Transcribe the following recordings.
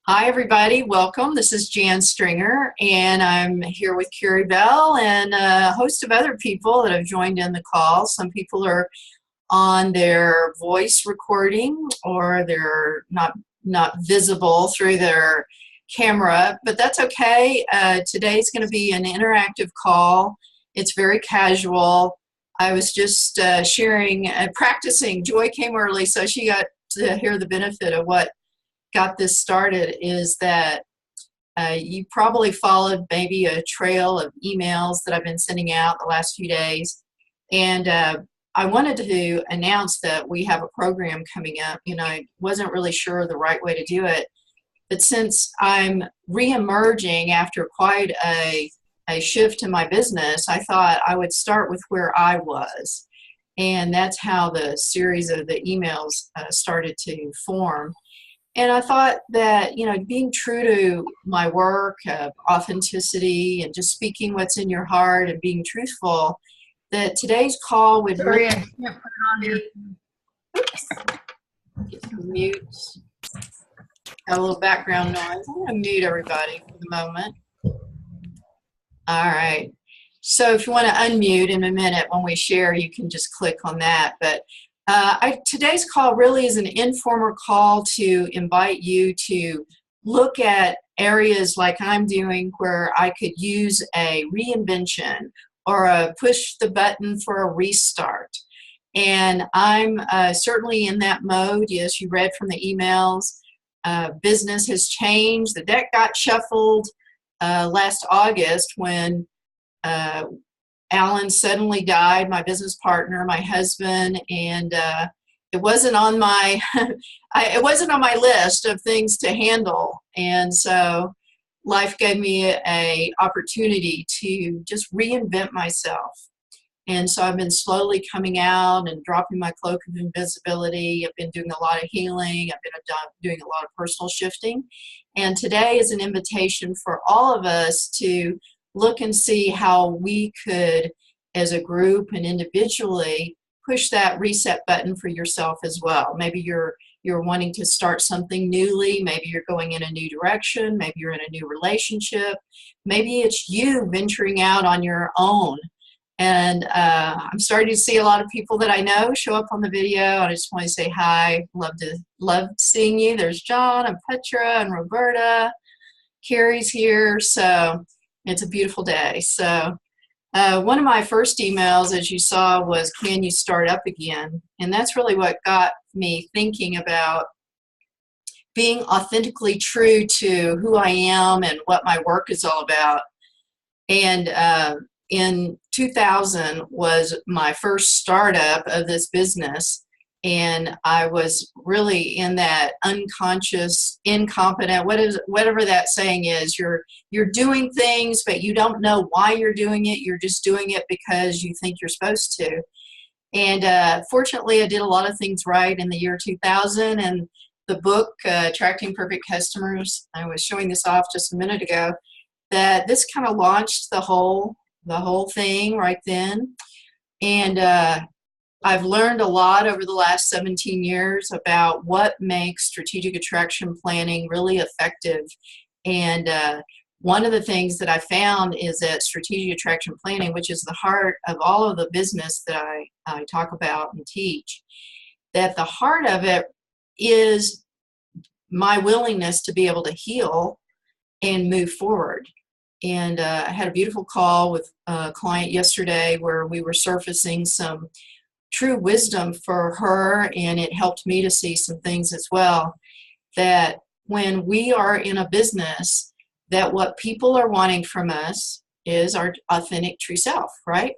Hi, everybody. Welcome. This is Jan Stringer, and I'm here with Carrie Bell and a host of other people that have joined in the call. Some people are on their voice recording, or they're not visible through their camera, but that's okay. Today's going to be an interactive call. It's very casual. I was just sharing and practicing. Joy came early, so she got to hear the benefit of what got this started. Is that you probably followed maybe a trail of emails that I've been sending out the last few days. And I wanted to announce that we have a program coming up. I wasn't really sure the right way to do it. But since I'm re-emerging after quite a shift in my business, I thought I would start with where I was. And that's how the series of the emails started to form. And I thought that, being true to my work, authenticity, and just speaking what's in your heart and being truthful, that today's call would Sorry, really I can't put it on there. Oops. Get some mute. Got a little background noise. I'm going to mute everybody for the moment. All right. So if you want to unmute in a minute when we share, you can just click on that. But today's call really is an informal call to invite you to look at areas like I'm doing where I could use a reinvention or a push the button for a restart. And I'm certainly in that mode. Yes, you read from the emails. Business has changed. The deck got shuffled last August when Alan suddenly died, my business partner, my husband, and it wasn't on my it wasn't on my list of things to handle. And so life gave me a opportunity to just reinvent myself. And so I've been slowly coming out and dropping my cloak of invisibility. I've been doing a lot of healing. I've been doing a lot of personal shifting. And today is an invitation for all of us to look and see how we could, as a group and individually, push that reset button for yourself as well. Maybe you're wanting to start something newly. Maybe you're going in a new direction. Maybe you're in a new relationship. Maybe it's you venturing out on your own. And I'm starting to see a lot of people that I know show up on the video. And I just want to say hi. Love seeing you. There's John and Petra and Roberta. Carrie's here. So it's a beautiful day. So one of my first emails, as you saw, was, can you start up again? And that's really what got me thinking about being authentically true to who I am and what my work is all about. And in 2000 was my first startup of this business. And I was really in that unconscious, incompetent, whatever that saying is. You're doing things, but you don't know why you're doing it. You're just doing it because you think you're supposed to. And fortunately, I did a lot of things right in the year 2000. And the book, Attracting Perfect Customers, I was showing this off just a minute ago, that this kind of launched the whole thing right then. And I've learned a lot over the last 17 years about what makes strategic attraction planning really effective. And one of the things that I found is that strategic attraction planning, which is the heart of all of the business that I talk about and teach, that the heart of it is my willingness to be able to heal and move forward. And I had a beautiful call with a client yesterday where we were surfacing some true wisdom for her, and it helped me to see some things as well, that when we are in a business, that what people are wanting from us is our authentic true self, right?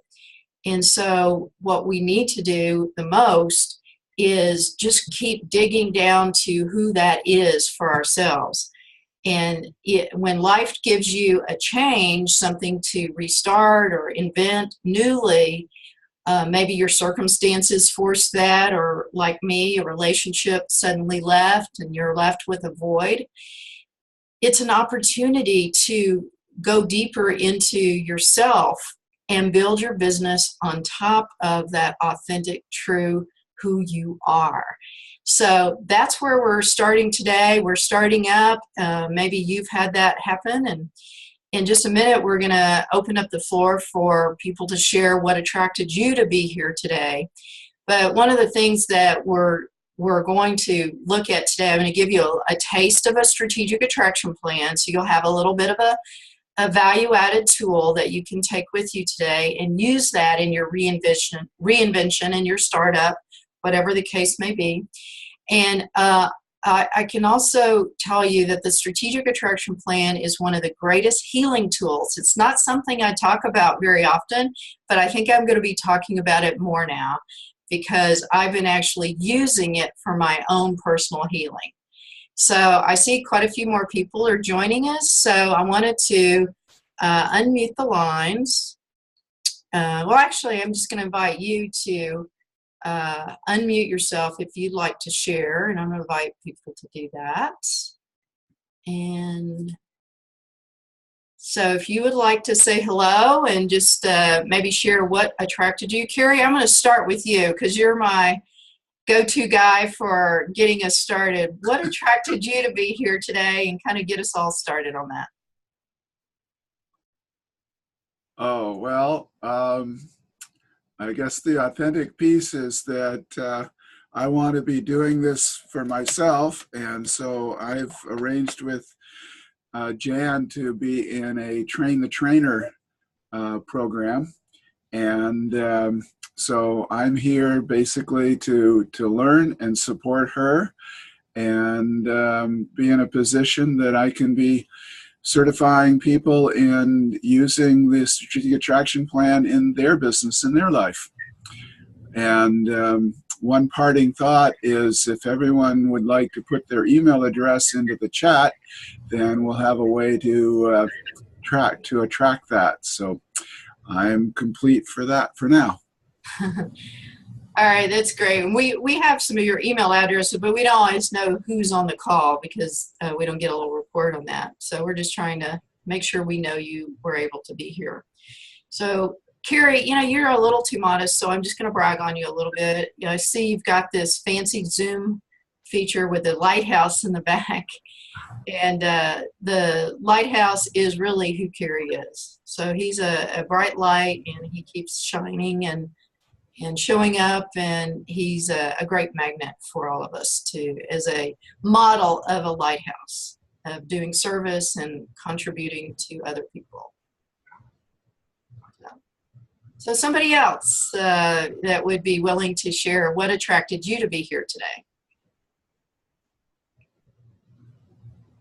And so what we need to do the most is just keep digging down to who that is for ourselves. And when life gives you a change, something to restart or invent newly, maybe your circumstances force that, or like me, a relationship suddenly left and you're left with a void. It's an opportunity to go deeper into yourself and build your business on top of that authentic, true who you are. So that's where we're starting today. We're starting up. Maybe you've had that happen. And in just a minute, we're going to open up the floor for people to share what attracted you to be here today. But one of the things that we're going to look at today, I'm going to give you a taste of a strategic attraction plan. So you'll have a little bit of a value-added tool that you can take with you today and use that in your reinvention and your startup, whatever the case may be. And I can also tell you that the strategic attraction plan is one of the greatest healing tools. It's not something I talk about very often, but I think I'm going to be talking about it more now because I've been actually using it for my own personal healing. So I see quite a few more people are joining us, so I wanted to unmute the lines. Well, actually, I'm just going to invite you to unmute yourself if you'd like to share, and I'm going to invite people to do that. And so if you would like to say hello and just maybe share what attracted you. Carrie, I'm going to start with you because you're my go-to guy for getting us started. What attracted you to be here today, and kind of get us all started on that? Oh, well, I guess the authentic piece is that I want to be doing this for myself, and so I've arranged with Jan to be in a Train the Trainer program, and so I'm here basically to learn and support her and be in a position that I can be certifying people in using the strategic attraction plan in their business, in their life. And one parting thought is if everyone would like to put their email address into the chat, then we'll have a way to attract that. So I'm complete for that for now. All right, that's great. And we have some of your email addresses, but we don't always know who's on the call because we don't get a little report on that. So we're just trying to make sure we know you were able to be here. So Carrie, you're a little too modest, so I'm just going to brag on you a little bit. I see you've got this fancy Zoom feature with the lighthouse in the back. And the lighthouse is really who Carrie is. So he's a bright light, and he keeps shining and showing up, and he's a great magnet for all of us as a model of a lighthouse, of doing service and contributing to other people. So somebody else that would be willing to share what attracted you to be here today.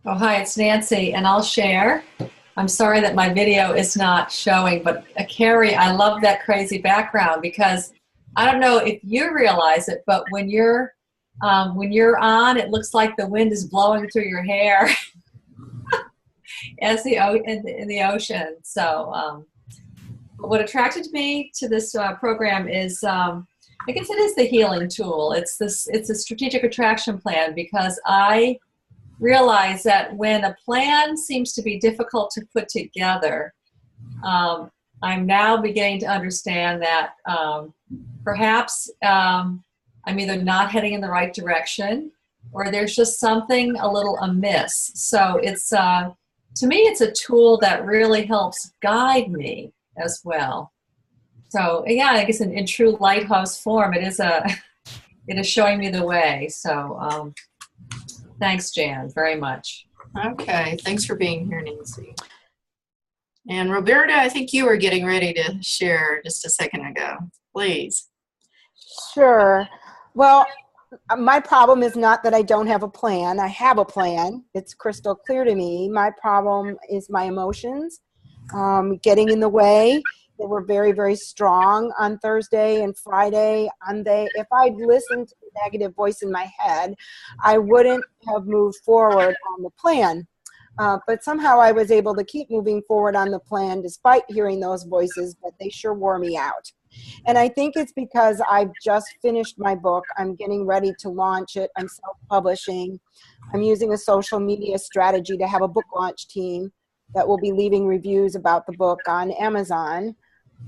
Oh, hi, it's Nancy, and I'll share. I'm sorry that my video is not showing, but Carrie, I love that crazy background because I don't know if you realize it, but when you're on, it looks like the wind is blowing through your hair as in the ocean. So what attracted me to this program is, I guess it is the healing tool. It's a strategic attraction plan because I realize that when a plan seems to be difficult to put together, I'm now beginning to understand that perhaps I'm either not heading in the right direction or there's just something a little amiss. So it's, to me, it's a tool that really helps guide me as well. So yeah, I guess in true lighthouse form, it is showing me the way. So thanks, Jan, very much. Okay, thanks for being here, Nancy. And Roberta, I think you were getting ready to share just a second ago. Please. Sure. Well, my problem is not that I don't have a plan. I have a plan. It's crystal clear to me. My problem is my emotions getting in the way. They were very, very strong on Thursday and Friday. If I'd listened to the negative voice in my head, I wouldn't have moved forward on the plan. But somehow I was able to keep moving forward on the plan despite hearing those voices, but they sure wore me out. And I think it's because I've just finished my book. I'm getting ready to launch it. I'm self-publishing. I'm using a social media strategy to have a book launch team that will be leaving reviews about the book on Amazon.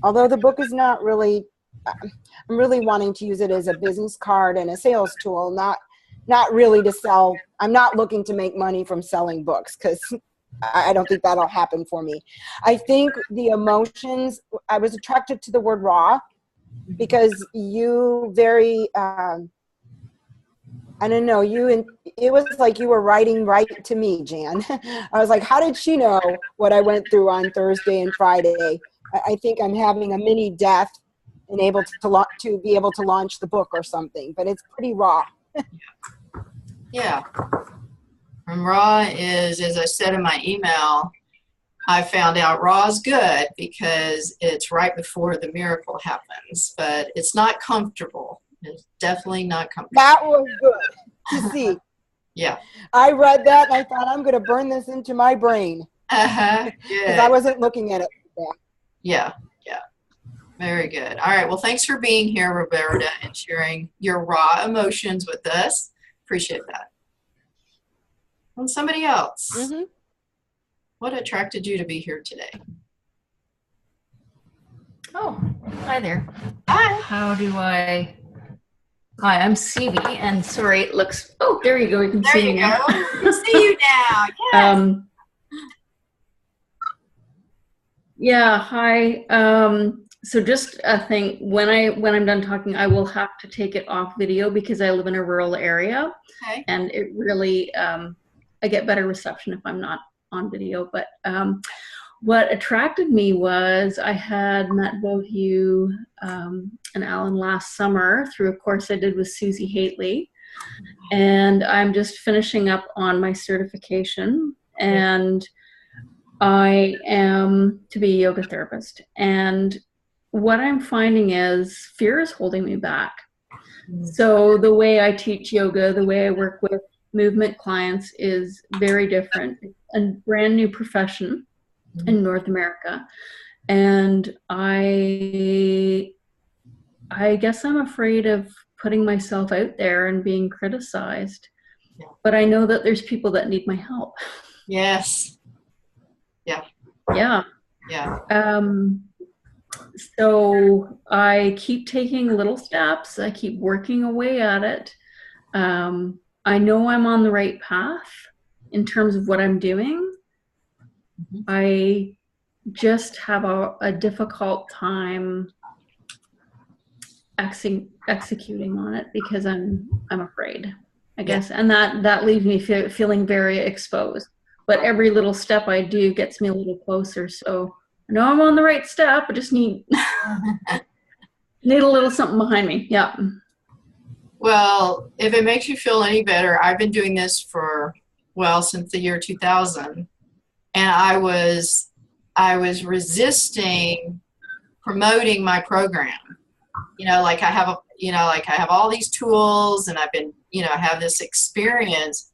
Although the book is not really, I'm really wanting to use it as a business card and a sales tool, not not really to sell. I'm not looking to make money from selling books because I don't think that'll happen for me. I think the emotions, I was attracted to the word raw because you very, I don't know, it was like you were writing right to me, Jan. I was like, how did she know what I went through on Thursday and Friday? I think I'm having a mini death and able to be able to launch the book or something, but it's pretty raw. Yeah. And raw is, as I said in my email, I found out raw is good because it's right before the miracle happens, but it's not comfortable. It's definitely not comfortable. That was good to see. Yeah. I read that and I thought, I'm going to burn this into my brain. Because I wasn't looking at it. Yeah. Yeah. Very good. All right. Well, thanks for being here, Roberta, and sharing your raw emotions with us. Appreciate that. And somebody else. Mm-hmm. What attracted you to be here today? Oh, hi there. Hi. How do I? Hi, I'm CB, and sorry, it looks. Oh, there you go. You can There see you me now. go. We see you now. Yes. Yeah. Hi. So just a thing. When I'm done talking, I will have to take it off video because I live in a rural area, Okay. and it really I get better reception if I'm not on video. But what attracted me was I had met both you and Alan last summer through a course I did with Susie Hately, and I'm just finishing up on my certification, and I am to be a yoga therapist. And what I'm finding is fear is holding me back. So the way I teach yoga, the way I work with movement clients is very different. It's a brand new profession in North America, and I guess I'm afraid of putting myself out there and being criticized, but I know that there's people that need my help. Yes. Yeah. Yeah. Yeah. So I keep taking little steps. I keep working away at it. I know I'm on the right path in terms of what I'm doing. I just have a difficult time executing on it because I'm afraid, I guess, and that leaves me feeling very exposed. But every little step I do gets me a little closer. So I know I'm on the right step. I just need a little something behind me. Yeah. Well, if it makes you feel any better, I've been doing this for, well, since the year 2000. And I was resisting promoting my program. You know, like I have all these tools and I've been, I have this experience,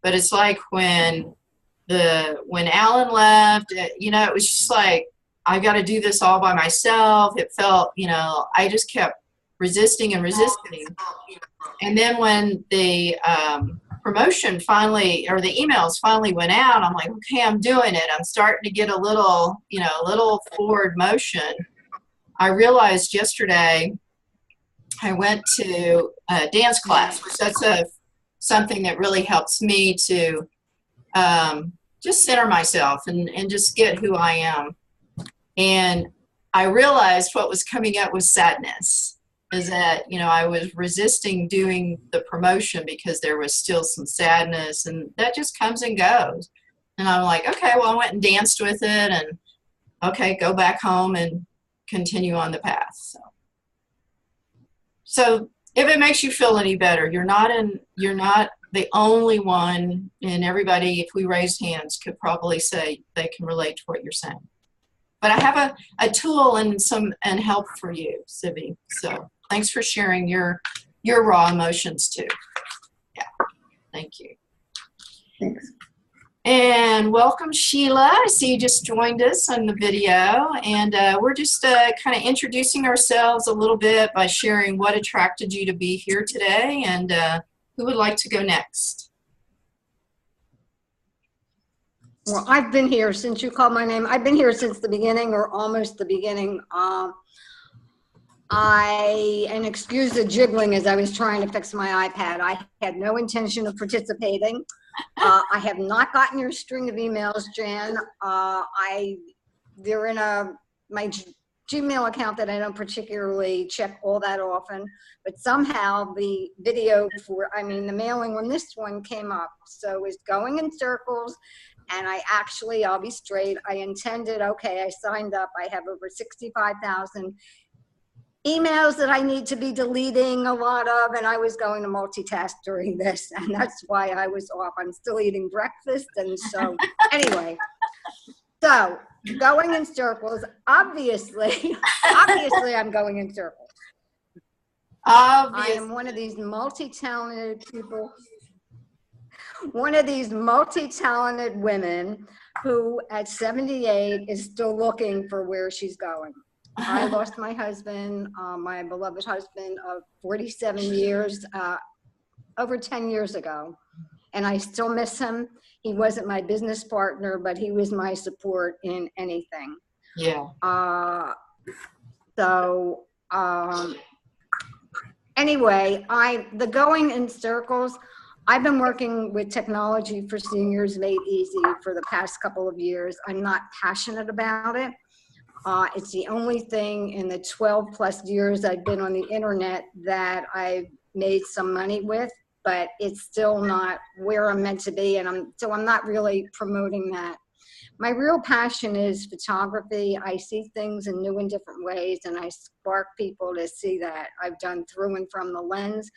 but it's like when Alan left, it was just like, I've got to do this all by myself. It felt, I just kept resisting and resisting. And then when the promotion finally, or the emails finally went out, I'm like, okay, I'm doing it. I'm starting to get a little forward motion. I realized yesterday I went to a dance class, which that's something that really helps me to just center myself and just get who I am. And I realized what was coming up was sadness. Is that, I was resisting doing the promotion because there was still some sadness, and that just comes and goes. And I'm like, okay, well, I went and danced with it, and okay, go back home and continue on the path. So if it makes you feel any better, you're not the only one, and everybody, if we raised hands, could probably say they can relate to what you're saying. But I have a tool and help for you, Sibby. So thanks for sharing your raw emotions too. Yeah, thank you. Thanks. And welcome, Sheila. I see you just joined us on the video. And we're just kind of introducing ourselves a little bit by sharing what attracted you to be here today. And who would like to go next? Well, I've been here since you called my name. I've been here since the beginning, or almost the beginning. and excuse the jiggling as I was trying to fix my iPad. I had no intention of participating. I have not gotten your string of emails, Jan. They're in my Gmail account that I don't particularly check all that often, but somehow the video the mailing on this one came up. So it's going in circles. And I'll be straight, I intended, okay, I signed up, I have over 65,000 emails that I need to be deleting a lot of, and I was going to multitask during this, and that's why I was off. I'm still eating breakfast, and so, anyway. So, going in circles, obviously I'm going in circles. I am one of these multi-talented people. One of these multi-talented women who at 78 is still looking for where she's going. I lost my husband, my beloved husband of 47 years, over 10 years ago. And I still miss him. He wasn't my business partner, but he was my support in anything. Yeah. Anyway, the going in circles, I've been working with technology for seniors made easy for the past couple of years. I'm not passionate about it. It's the only thing in the 12 plus years I've been on the internet that I've made some money with, but it's still not where I'm meant to be. And I'm not really promoting that. My real passion is photography. I see things in new and different ways, and I spark people to see that. I've done through and from the lens.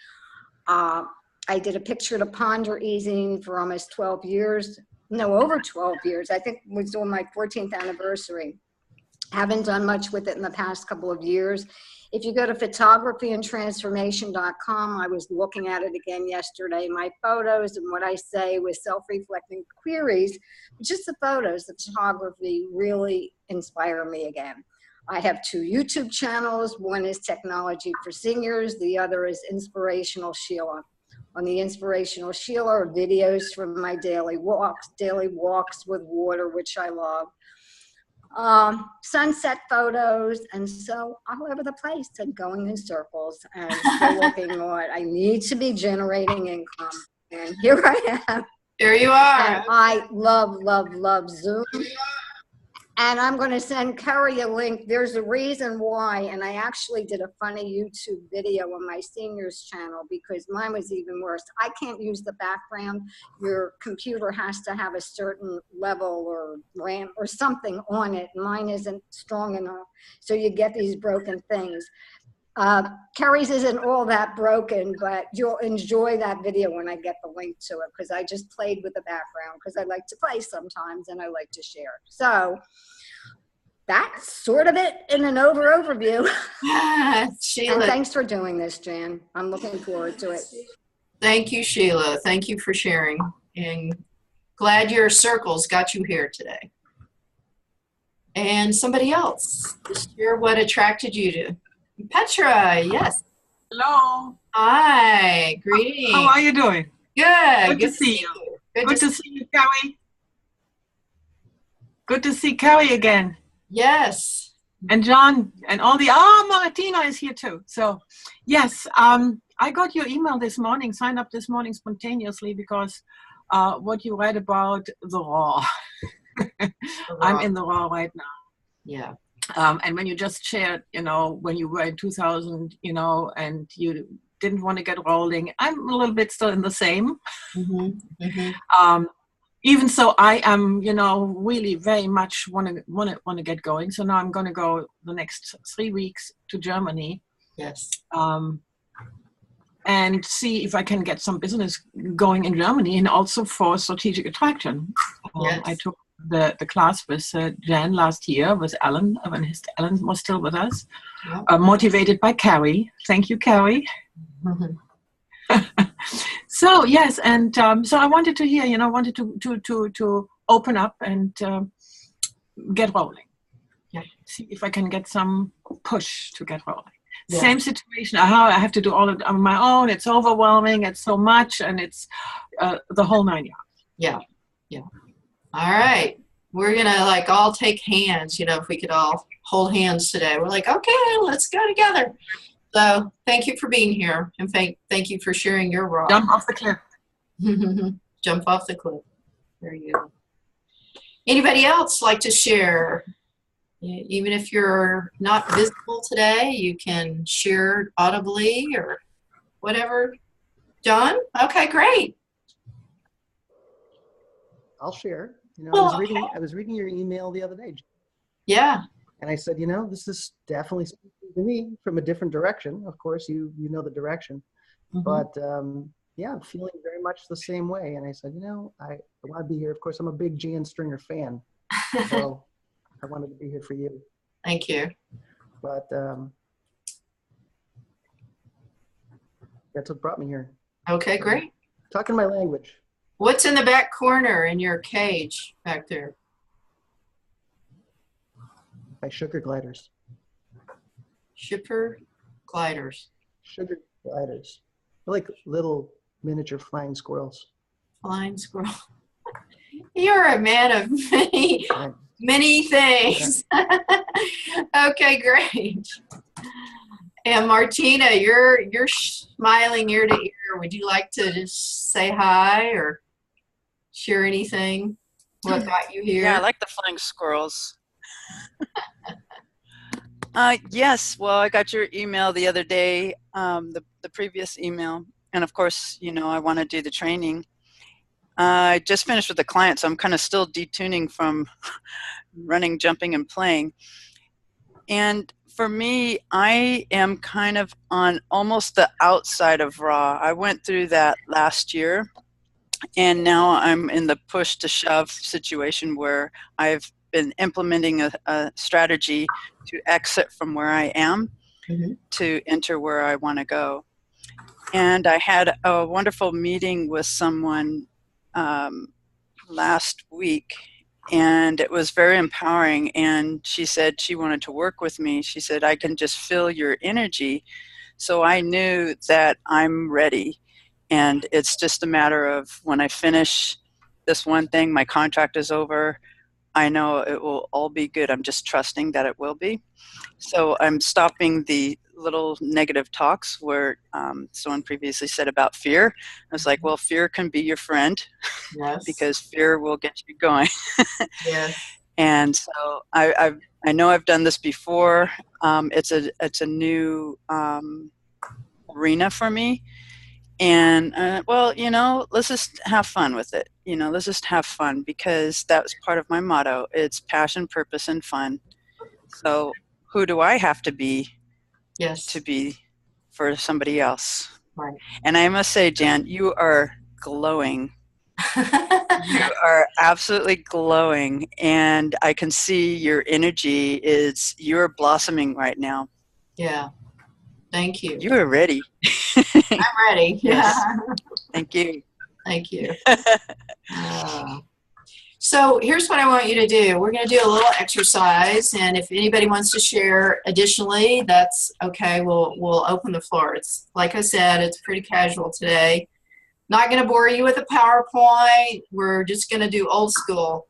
I did a picture to ponder easing for almost 12 years. No, over 12 years. I think it was on my 14th anniversary. Haven't done much with it in the past couple of years. If you go to photographyandtransformation.com, I was looking at it again yesterday. My photos and what I say with self-reflecting queries, just the photos, the photography really inspire me again. I have 2 YouTube channels. One is Technology for Seniors. The other is Inspirational Sheila. On the Inspirational Sheila are videos from my daily walks with water, which I love. Sunset photos, and so all over the place and going in circles and still looking what I need to be generating income. And here I am. Here you are. And I love Zoom. And I'm going to send Carrie a link. There's a reason why, and I actually did a funny YouTube video on my seniors channel because mine was even worse. I can't use the background. Your computer has to have a certain level or RAM or something on it. Mine isn't strong enough. So you get these broken things. Carrie's isn't all that broken, but you'll enjoy that video when I get the link to it because I just played with the background because I like to play sometimes and I like to share. So that's sort of it in an overview. Sheila. And thanks for doing this, Jan. I'm looking forward to it. Thank you, Sheila. Thank you for sharing. And glad your circles got you here today. And somebody else, just share what attracted you to Petra. Yes. Hello. Hi. Greetings. How are you doing? Good. Good to see you. Good to see you, Carrie. Good to see Carrie again. Yes. And John and all the, Martina is here too. So yes, I got your email this morning, signed up this morning spontaneously because what you read about the raw. I'm in the raw right now. Yeah. And when you just shared, when you were in 2000, and you didn't want to get rolling, I'm a little bit still in the same. Mm-hmm. Mm-hmm. Even so, I am, really very much want to get going. So now I'm going to go the next 3 weeks to Germany. Yes. And see if I can get some business going in Germany and also for strategic attraction. Yes. I took the class with Jan last year with Alan, when Alan was still with us, motivated by Carrie. Thank you, Carrie. Mm-hmm. So yes, and so I wanted to hear, wanted to open up and get rolling. Yeah. See if I can get some push to get rolling. Yeah. Same situation. I have to do all of it on my own. It's overwhelming. It's so much, and it's the whole 9 yards. Yeah. Yeah. All right. We're going to all take hands, if we could all hold hands today. We're like, okay, let's go together. So thank you for being here, and thank you for sharing your raw. Jump off the cliff. Jump off the cliff. There you go. Anybody else like to share? Even if you're not visible today, you can share audibly or whatever. John? Okay, great. I'll share. You know, Well, I was reading your email the other day, Yeah. and I said, you know, this is definitely speaking to me from a different direction. Of course, you know the direction, Mhm. but yeah, I'm feeling very much the same way. And I said, you know, I want to be here. Of course, I'm a big Jan Stringer fan, so I wanted to be here for you. Thank you. But that's what brought me here. Okay, great. Talking my language. What's in the back corner in your cage back there? My sugar gliders. Shipper gliders. Sugar gliders. They're like little miniature flying squirrels. Flying squirrel. You're a man of many things. Okay, great. And Martina, you're smiling ear to ear. Would you like to just say hi or share anything? What got you here? Yeah, I like the flying squirrels. Yes, well, I got your email the other day, the previous email. And of course, you know, I want to do the training. I just finished with the client, so I'm kind of still detuning from running, jumping, and playing. And for me, I am kind of on almost the outside of raw. I went through that last year, and now I'm in the push to shove situation where I've been implementing a strategy to exit from where I am to enter where I want to go. And I had a wonderful meeting with someone last week, and it was very empowering. And she said she wanted to work with me. She said, I can just feel your energy. So I knew that I'm ready. And it's just a matter of when I finish this one thing, my contract is over, I know it will all be good. I'm just trusting that it will be. So I'm stopping the little negative talks where someone previously said about fear. I was like, well, fear can be your friend. Yes. Because fear will get you going. Yes. And so I know I've done this before. It's a new arena for me. And well, you know, let's just have fun with it. You know, let's just have fun, because that was part of my motto. It's passion, purpose, and fun. So who do I have to be to be for somebody else? Right. And I must say, Jan, you are glowing. You are absolutely glowing, and I can see your energy you're blossoming right now. Yeah. Thank you. You are ready. I'm ready. Yes. Yeah. Thank you. Thank you. So here's what I want you to do. We're going to do a little exercise, and if anybody wants to share additionally, that's okay. We'll open the floor. It's like I said, it's pretty casual today. Not going to bore you with a PowerPoint. We're just going to do old school.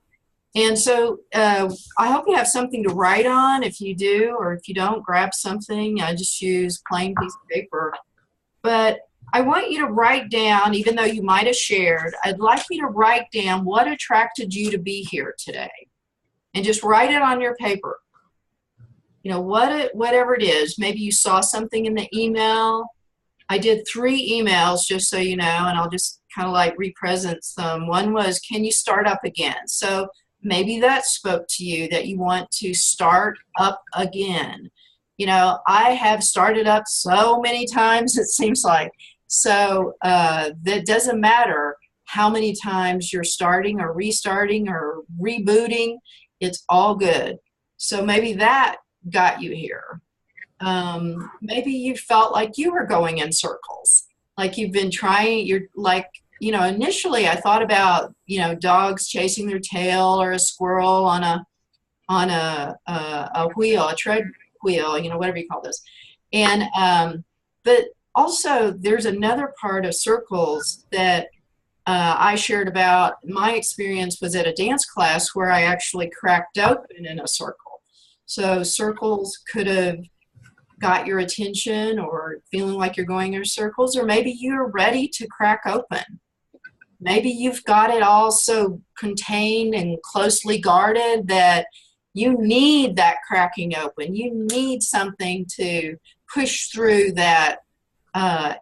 And so I hope you have something to write on. If you do, or if you don't, grab something. I just use plain piece of paper. But I want you to write down, even though you might have shared, I'd like you to write down what attracted you to be here today. And just write it on your paper. You know, whatever it is. Maybe you saw something in the email. I did 3 emails, just so you know, and I'll just kind of like represent some. One was, can you start up again? So maybe that spoke to you, that you want to start up again. You know, I have started up so many times, it seems like. So that doesn't matter how many times you're starting or restarting or rebooting. It's all good. So maybe that got you here. Maybe you felt like you were going in circles, like you've been trying, you're like, you know, initially I thought about, you know, dogs chasing their tail, or a squirrel on a wheel, a tread wheel, you know, whatever you call this. And, but also there's another part of circles that I shared about. My experience was at a dance class where I actually cracked open in a circle. So circles could have got your attention, or feeling like you're going in circles, or maybe you're ready to crack open. Maybe you've got it all so contained and closely guarded that you need that cracking open. You need something to push through that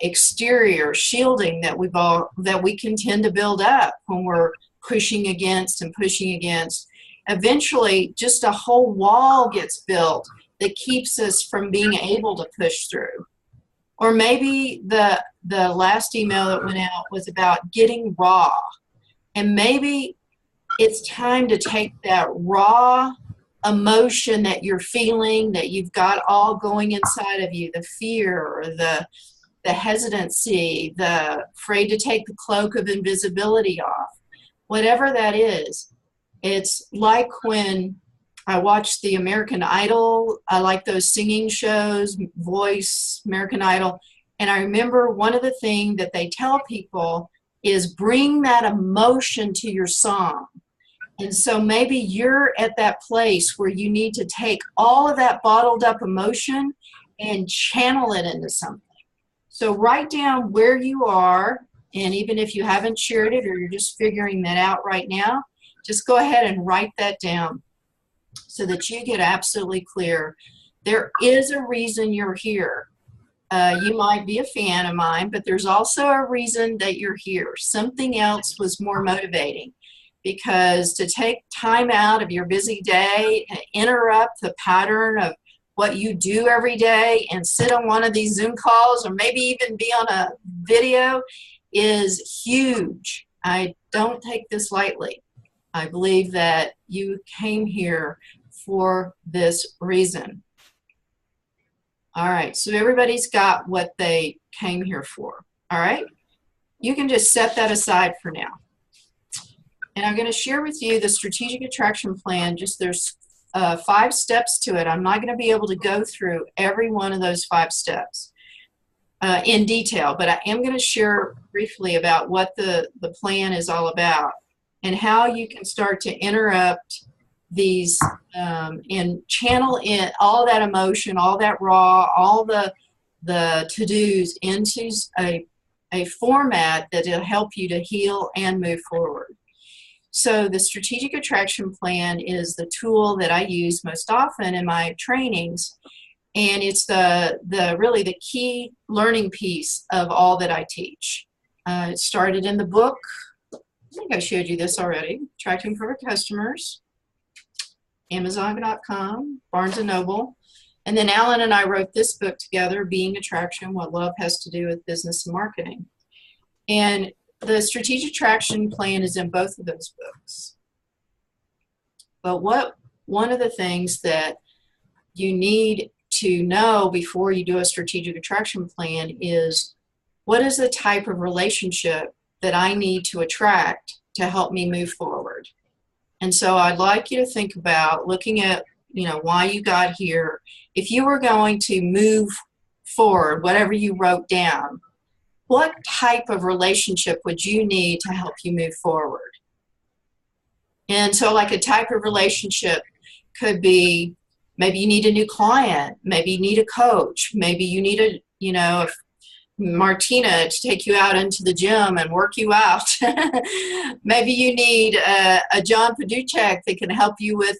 exterior shielding that we can tend to build up when we're pushing against and pushing against. Eventually, just a whole wall gets built that keeps us from being able to push through. Or maybe the last email that went out was about getting raw. And maybe it's time to take that raw emotion that you're feeling, that you've got all going inside of you, the fear or the hesitancy, the afraid to take the cloak of invisibility off, whatever that is. It's like when I watched the American Idol. I like those singing shows, Voice, American Idol. And I remember one of the things that they tell people is bring that emotion to your song. And so maybe you're at that place where you need to take all of that bottled up emotion and channel it into something. So write down where you are, and even if you haven't shared it or you're just figuring that out right now, just go ahead and write that down so that you get absolutely clear. There is a reason you're here. You might be a fan of mine, but there's also a reason that you're here. Something else was more motivating, because to take time out of your busy day and interrupt the pattern of what you do every day and sit on one of these Zoom calls or maybe even be on a video is huge. I don't take this lightly. I believe that you came here for this reason. All right, so everybody's got what they came here for. All right, you can just set that aside for now. And I'm going to share with you the strategic attraction plan. Just there's 5 steps to it. I'm not going to be able to go through every one of those 5 steps in detail, but I am going to share briefly about what the plan is all about and how you can start to interrupt these and channel in all that emotion, all that raw, all the to-dos into a format that will help you to heal and move forward. So the strategic attraction plan is the tool that I use most often in my trainings, and it's really the key learning piece of all that I teach. It started in the book. I think I showed you this already. Attracting Perfect Customers, Amazon.com, Barnes & Noble. And then Alan and I wrote this book together, Being Attraction, What Love Has to Do with Business and Marketing. And the strategic attraction plan is in both of those books. But one of the things that you need to know before you do a strategic attraction plan is, what is the type of relationship that I need to attract to help me move forward? And so I'd like you to think about looking at, why you got here. If you were going to move forward, whatever you wrote down, what type of relationship would you need to help you move forward? And so like a type of relationship could be, maybe you need a new client, maybe you need a coach, maybe you need Martina to take you out into the gym and work you out. Maybe you need a John Paduchek that can help you with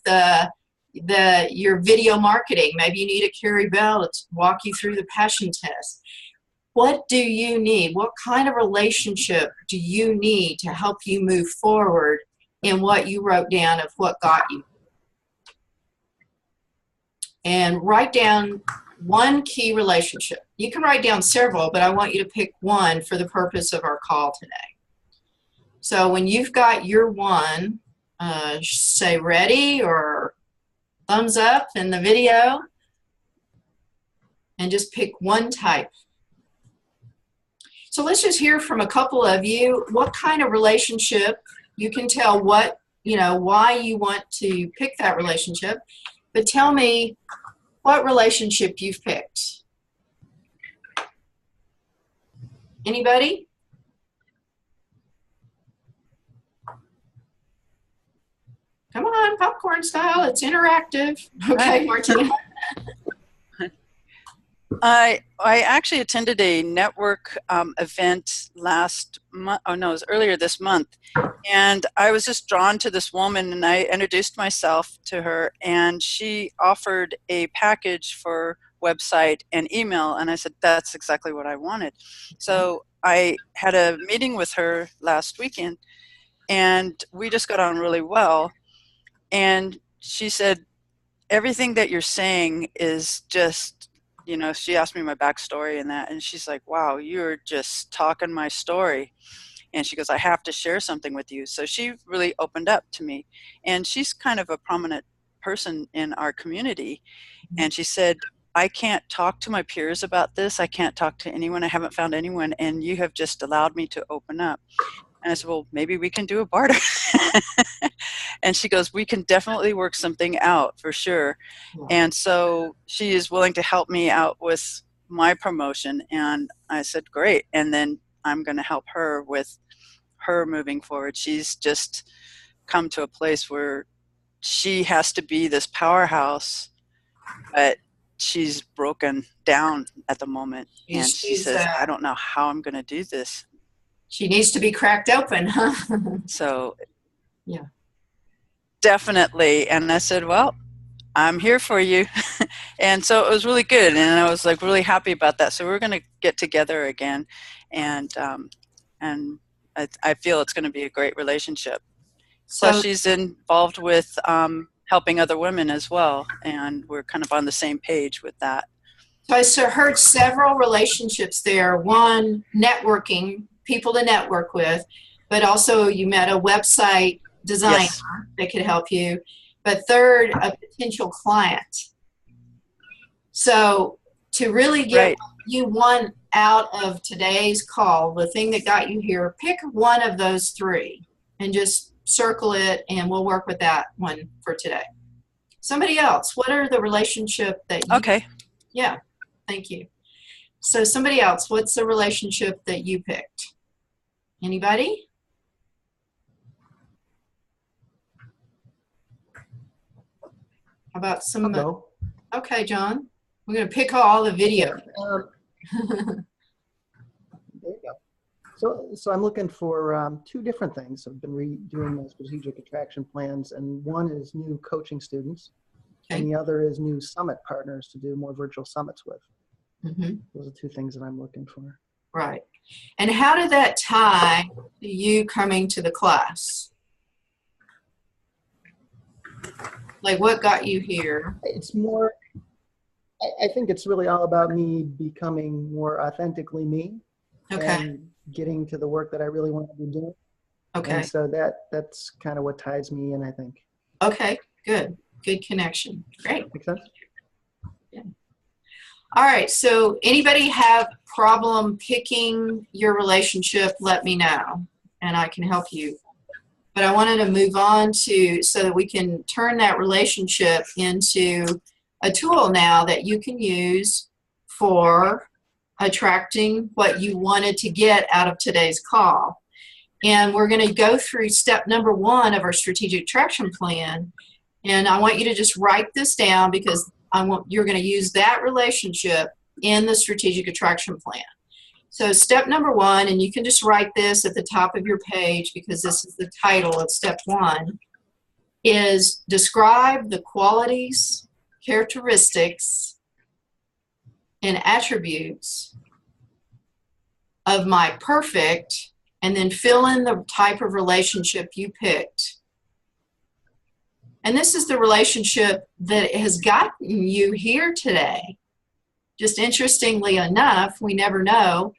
your video marketing. Maybe you need a Carrie Bell to walk you through the passion test. What do you need? What kind of relationship do you need to help you move forward in what you wrote down of what got you? And write down one key relationship. You can write down several, but I want you to pick one for the purpose of our call today. So when you've got your one, say ready or thumbs up in the video, and just pick one type. So let's just hear from a couple of you what kind of relationship. You can tell why you want to pick that relationship, but tell me what relationship you've picked. Anybody? Come on. popcorn style. It's interactive. Okay, Martina. I actually attended a network event last month. Oh no, it was earlier this month, and I was just drawn to this woman, and I introduced myself to her, and she offered a package for website and email, and I said that's exactly what I wanted. So I had a meeting with her last weekend, and we just got on really well. And she said, everything that you're saying is just, you know, she asked me my backstory and that, and she's like, wow, you're just talking my story. And she goes, I have to share something with you. So she really opened up to me. And she's kind of a prominent person in our community. And she said, I can't talk to my peers about this. I can't talk to anyone. I haven't found anyone. And you have just allowed me to open up. And I said, well, maybe we can do a barter. And she goes, we can definitely work something out for sure. Yeah. And so she is willing to help me out with my promotion. And I said, great. And then I'm going to help her with her moving forward. She's just come to a place where she has to be this powerhouse, but she's broken down at the moment. And she says, I don't know how I'm going to do this. She needs to be cracked open, huh? So, yeah, definitely. And I said, well, I'm here for you. And so it was really good. And I was like really happy about that. So we're going to get together again. And I feel it's going to be a great relationship. So, plus she's involved with helping other women as well. And we're kind of on the same page with that. So I heard several relationships there. One, networking, people to network with, but also you met a website designer that could help you. But third, a potential client. So to really get what you want out of today's call, the thing that got you here, pick one of those three and just circle it, and we'll work with that one for today. Somebody else, what are the relationship that you... Okay. Yeah, thank you. So somebody else, what's the relationship that you picked? Anybody? How about some... Okay, John. We're going to pick all the video. There you go. So I'm looking for two different things. I've been redoing my strategic attraction plans, and one is new coaching students, and the other is new summit partners to do more virtual summits with. Mm-hmm. Those are two things that I'm looking for. Right. And how did that tie to you coming to the class? Like, what got you here? It's more, I think it's really all about me becoming more authentically me. Okay. And getting to the work that I really want to be doing. Okay. And so that's kind of what ties me in, I think. Okay, good. Good connection. Great. Makes sense? Yeah. All right, so anybody have problem picking your relationship, let me know, and I can help you. But I wanted to move on to, so that we can turn that relationship into a tool now that you can use for attracting what you wanted to get out of today's call. And we're going to go through step number 1 of our strategic attraction plan. And I want you to just write this down, because you're going to use that relationship in the strategic attraction plan. So step number 1, and you can just write this at the top of your page because this is the title of step 1, is describe the qualities, characteristics, and attributes of my perfect, and then fill in the type of relationship you picked. And this is the relationship that has gotten you here today. Just interestingly enough, we never know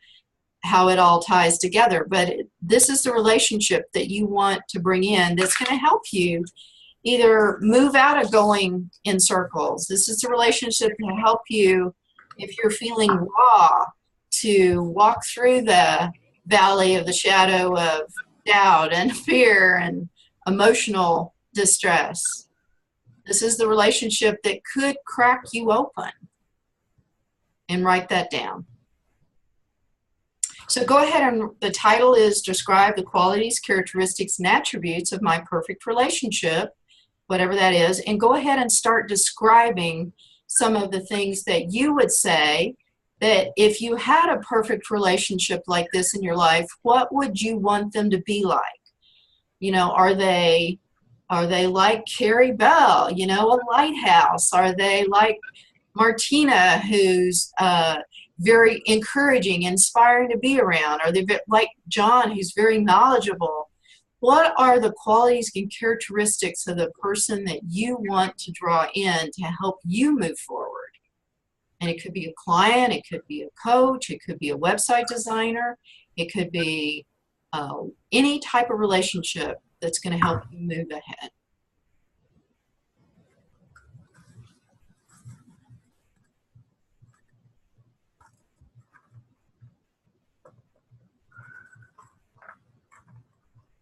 how it all ties together, but this is the relationship that you want to bring in that's going to help you either move out of going in circles. This is the relationship to help you, if you're feeling raw, to walk through the valley of the shadow of doubt and fear and emotional distress. This is the relationship that could crack you open. And write that down. So go ahead, and the title is Describe the Qualities, Characteristics, and Attributes of My Perfect Relationship. whatever that is, and go ahead and start describing some of the things that you would say that if you had a perfect relationship like this in your life, what would you want them to be like? You know, are they like Carrie Bell, you know, a lighthouse? Are they like Martina, who's very encouraging, inspiring to be around? Are they like John, who's very knowledgeable? What are the qualities and characteristics of the person that you want to draw in to help you move forward? And it could be a client, it could be a coach, it could be a website designer, it could be any type of relationship that's going to help you move ahead.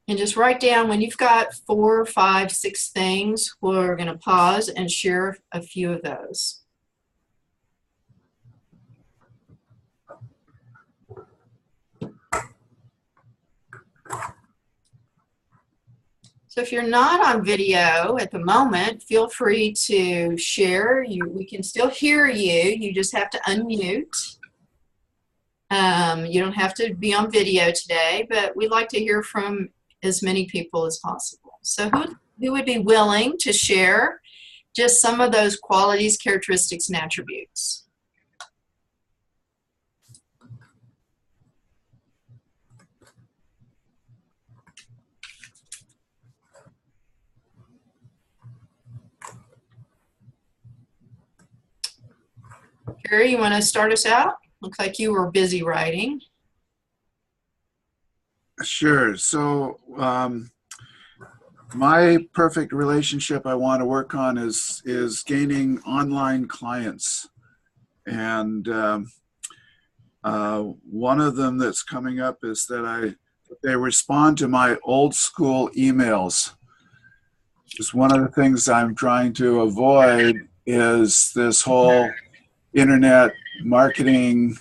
And just write down when you've got 4, 5, 6 things, we're going to pause and share a few of those. So if you're not on video at the moment, feel free to share. We can still hear you. You just have to unmute. You don't have to be on video today, but we'd like to hear from as many people as possible. So who would be willing to share just some of those qualities, characteristics, and attributes? Carrie, you want to start us out? Looks like you were busy writing. Sure. So my perfect relationship I want to work on is gaining online clients. And one of them that's coming up is that they respond to my old school emails. Just one of the things I'm trying to avoid is this whole internet marketing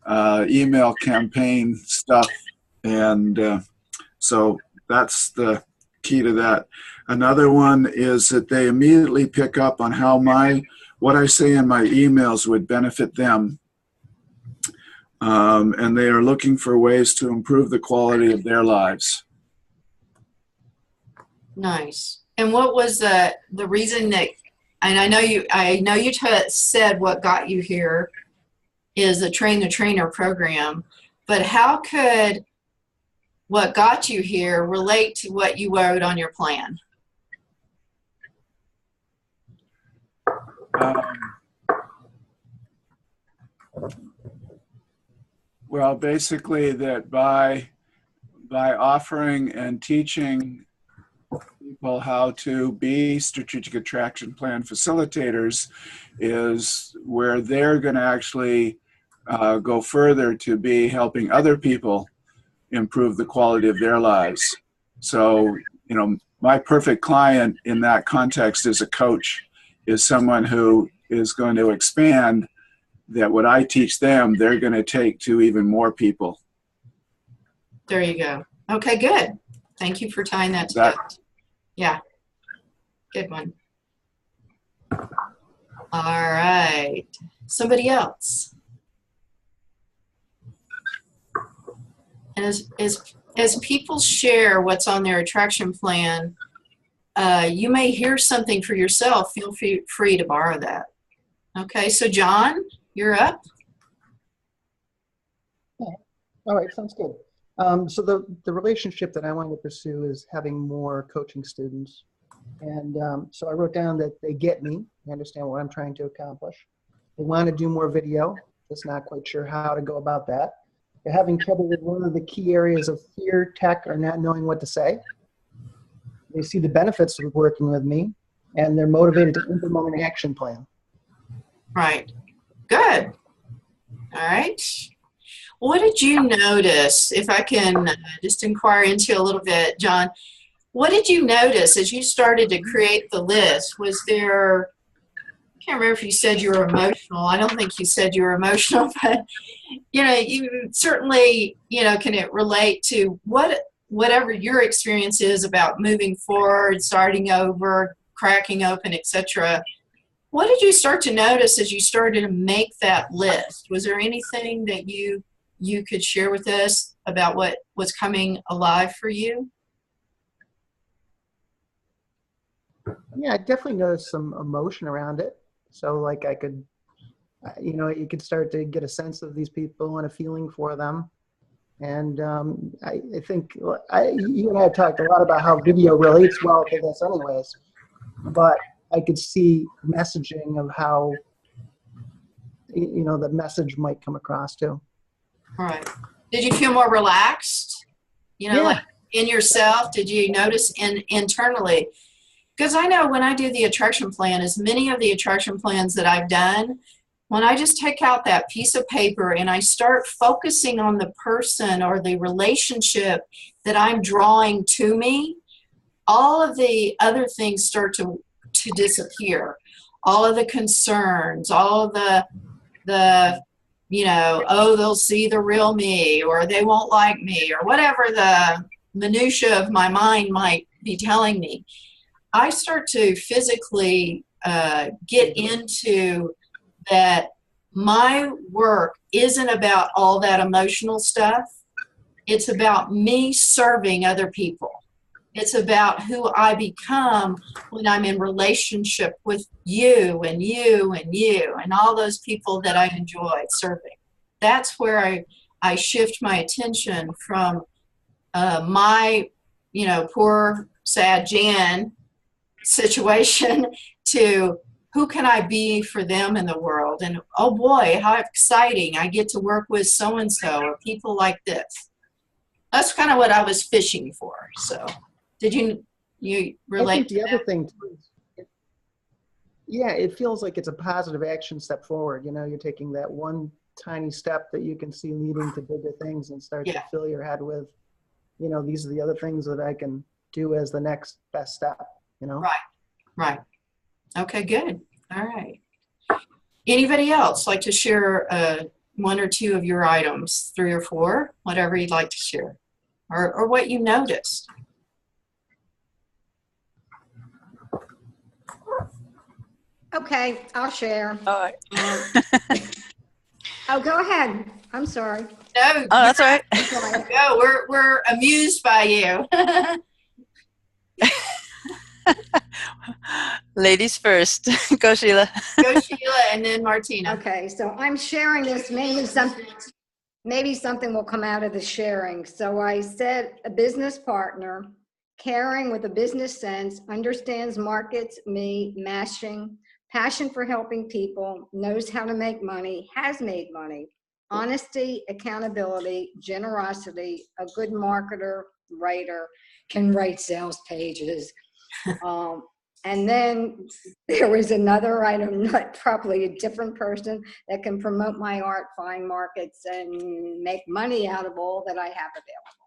email campaign stuff. And so that's the key to that. Another one is that they immediately pick up on how what I say in my emails would benefit them. And they are looking for ways to improve the quality of their lives. Nice. And what was the reason that, and I know you said what got you here is the Train the Trainer program, but how could what got you here relate to what you wrote on your plan? Well, basically that by offering and teaching people how to be strategic attraction plan facilitators is where they're going to actually go further to be helping other people improve the quality of their lives. So, you know, my perfect client in that context is a coach, is someone who is going to expand that what I teach them, they're going to take to even more people. There you go. Okay, good. Thank you for tying that together. Yeah, good one. All right, somebody else. And as people share what's on their attraction plan, you may hear something for yourself. Feel free to borrow that. Okay, so John, you're up. Yeah. All right, sounds good. So the relationship that I want to pursue is having more coaching students. And so I wrote down that they get me, they understand what I'm trying to accomplish. They want to do more video, just not quite sure how to go about that. They're having trouble with one of the key areas of fear, tech, or not knowing what to say. They see the benefits of working with me, and they're motivated to implement an action plan. Right. Good. All right. What did you notice, if I can just inquire into a little bit, John, what did you notice as you started to create the list? Was there, I can't remember if you said you were emotional. I don't think you said you were emotional, but, you know, you certainly, you know, can it relate to whatever your experience is about moving forward, starting over, cracking open, etc. What did you start to notice as you started to make that list? Was there anything that you could share with us about what was coming alive for you? Yeah, I definitely noticed some emotion around it. So like I could, you know, you could start to get a sense of these people and a feeling for them. And I think you and I have talked a lot about how video relates well to this anyways, but I could see messaging of how, you know, the message might come across too. All right. Did you feel more relaxed? You know, Yeah. like in yourself? Did you notice internally? Because I know when I do the attraction plan, as many of the attraction plans that I've done, when I just take out that piece of paper and I start focusing on the person or the relationship that I'm drawing to me, all of the other things start to disappear. All of the concerns, all of the you know, oh, they'll see the real me, or they won't like me, or whatever the minutia of my mind might be telling me. I start to physically get into that my work isn't about all that emotional stuff. It's about me serving other people. It's about who I become when I'm in relationship with you and you and you and all those people that I enjoy serving. That's where I shift my attention from my, you know, poor, sad Jan situation to who can I be for them in the world? And oh boy, how exciting. I get to work with so-and-so or people like this. That's kind of what I was fishing for. So did you relate I think to the that? other thing too is, yeah, it feels like it's a positive action step forward. You know, you're taking that one tiny step that you can see leading to bigger things and start to fill your head with, you know, these are the other things that I can do as the next best step, you know? Right, right. Okay, good. All right. Anybody else like to share one or two of your items, 3 or 4, whatever you'd like to share, or what you noticed? Okay, I'll share. All right. Oh, go ahead. I'm sorry. No, Oh, that's all right. go. We're amused by you. Ladies first. Go, Sheila. Go, Sheila, and then Martina. Okay, so I'm sharing this, maybe something will come out of the sharing. So I said a business partner, caring with a business sense, understands markets, me, mashing, passion for helping people, knows how to make money, has made money, honesty, accountability, generosity, a good marketer, writer, can write sales pages. And then there was another item, not probably a different person, that can promote my art, find markets, and make money out of all that I have available.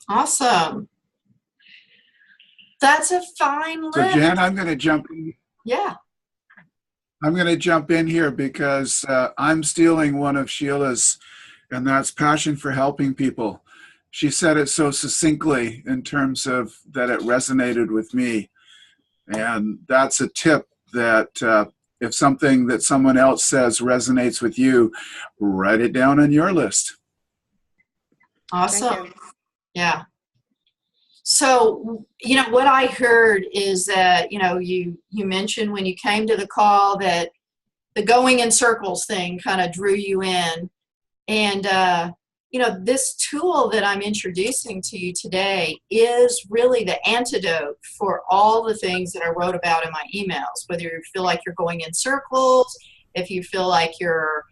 Awesome. That's a fine list. So Jan, I'm going to jump in. Yeah. I'm going to jump in here because I'm stealing one of Sheila's, and that's passion for helping people. She said it so succinctly in terms of that it resonated with me. And that's a tip that if something that someone else says resonates with you, write it down on your list. Awesome. Yeah. So, you know, what I heard is that, you know, you mentioned when you came to the call that the going in circles thing kind of drew you in. And, you know, this tool that I'm introducing to you today is really the antidote for all the things that I wrote about in my emails, whether you feel like you're going in circles, if you feel like you're,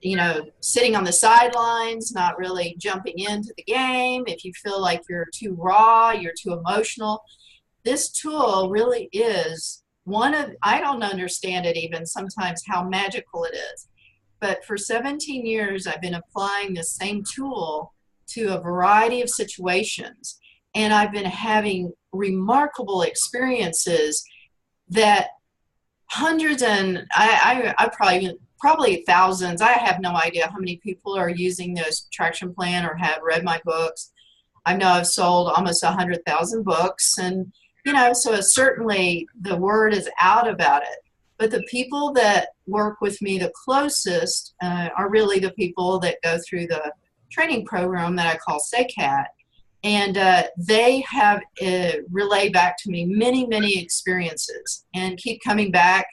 you know, sitting on the sidelines, not really jumping into the game, if you feel like you're too raw, you're too emotional. This tool really is one of, I don't understand it even sometimes how magical it is. But for 17 years, I've been applying the same tool to a variety of situations. And I've been having remarkable experiences that hundreds and I probably thousands. I have no idea how many people are using this attraction plan or have read my books. I know I've sold almost 100,000 books, and so certainly the word is out about it. But the people that work with me the closest are really the people that go through the training program that I call SACAT. And they have relayed back to me many, many experiences and keep coming back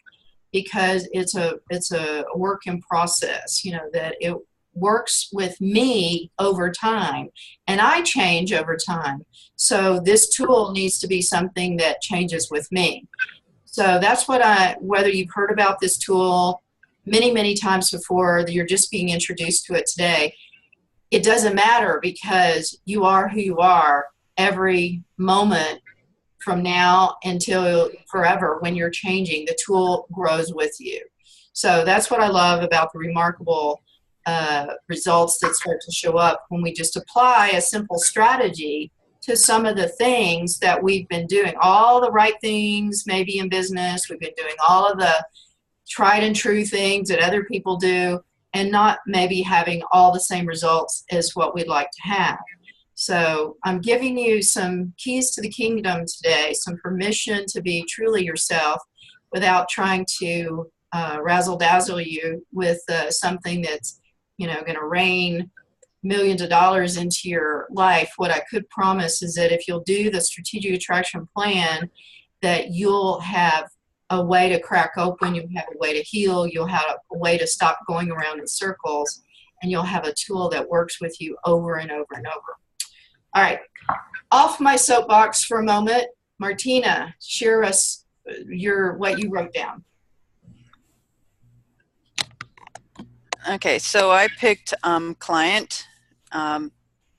because it's a work in process, that it works with me over time, and I change over time. So this tool needs to be something that changes with me. So that's whether you've heard about this tool many, many times before, you're just being introduced to it today, it doesn't matter, because you are who you are every moment from now until forever. When you're changing, the tool grows with you. So that's what I love about the remarkable results that start to show up when we just apply a simple strategy to some of the things that we've been doing. All the right things, maybe in business, we've been doing all of the tried and true things that other people do, and not maybe having all the same results as what we'd like to have. So I'm giving you some keys to the kingdom today, some permission to be truly yourself without trying to razzle-dazzle you with something that's, going to rain millions of dollars into your life. What I could promise is that if you'll do the strategic attraction plan, that you'll have a way to crack open, you'll have a way to heal, you'll have a way to stop going around in circles, and you'll have a tool that works with you over and over and over. All right, off my soapbox for a moment. Martina, share us what you wrote down. Okay, so I picked client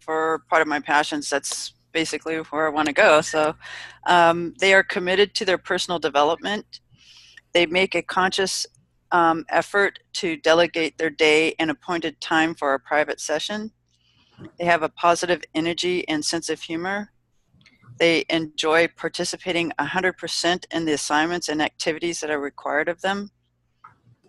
for part of my passions. That's basically where I want to go. So they are committed to their personal development. They make a conscious effort to delegate their day and appointed time for a private session. They have a positive energy and sense of humor. They enjoy participating 100% in the assignments and activities that are required of them.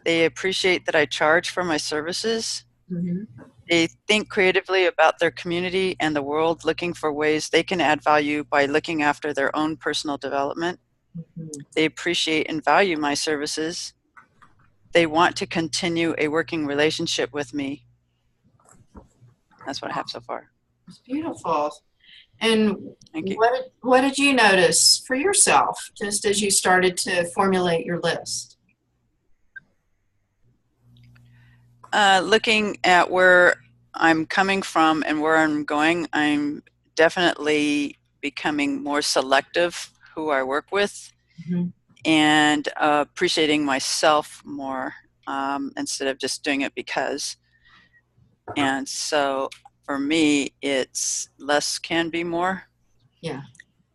They appreciate that I charge for my services. Mm-hmm. They think creatively about their community and the world, looking for ways they can add value by looking after their own personal development. Mm-hmm. They appreciate and value my services. They want to continue a working relationship with me. That's what I have so far. It's beautiful. And Thank you. what did you notice for yourself just as you started to formulate your list? Looking at where I'm coming from and where I'm going, I'm definitely becoming more selective who I work with, Mm-hmm. and appreciating myself more instead of just doing it because. And so for me, it's less can be more. Yeah.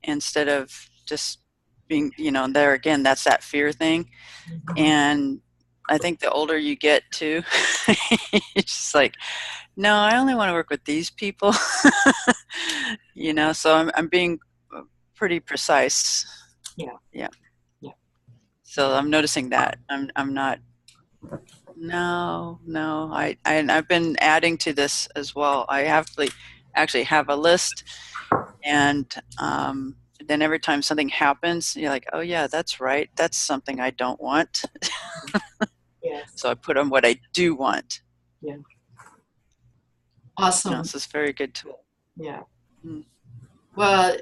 Instead of just being, there again, that's that fear thing. Mm-hmm. And I think the older you get too, it's just like, no, I only want to work with these people. So I'm being pretty precise. Yeah. So I'm noticing that I'm not. No. I've been adding to this as well. I actually have a list, and then every time something happens, you're like, oh yeah, that's right. That's something I don't want. Yes. So I put on what I do want. Yeah. Awesome. This is a very good tool. Yeah. Mm. Well,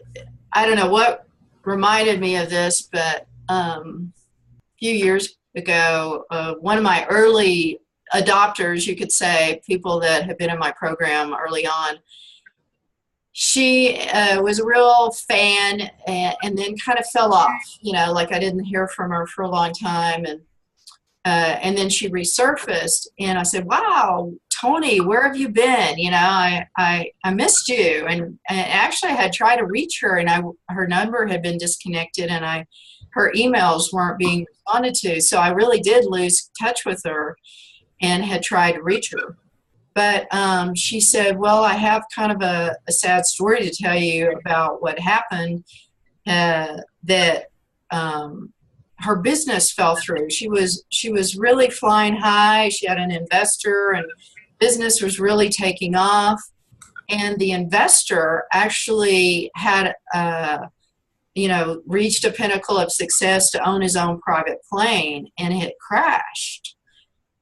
I don't know what reminded me of this, but a few years ago, one of my early adopters, you could say, people that have been in my program early on, she was a real fan and then kind of fell off, like I didn't hear from her for a long time. And then she resurfaced, and I said, wow, Tony, where have you been? I missed you. And actually I had tried to reach her, and her number had been disconnected, and her emails weren't being responded to. So I really did lose touch with her and had tried to reach her. But she said, well, I have kind of a sad story to tell you about what happened, that her business fell through. She was really flying high. She had an investor, and business was really taking off. And the investor actually had you know, reached a pinnacle of success to own his own private plane, and it crashed.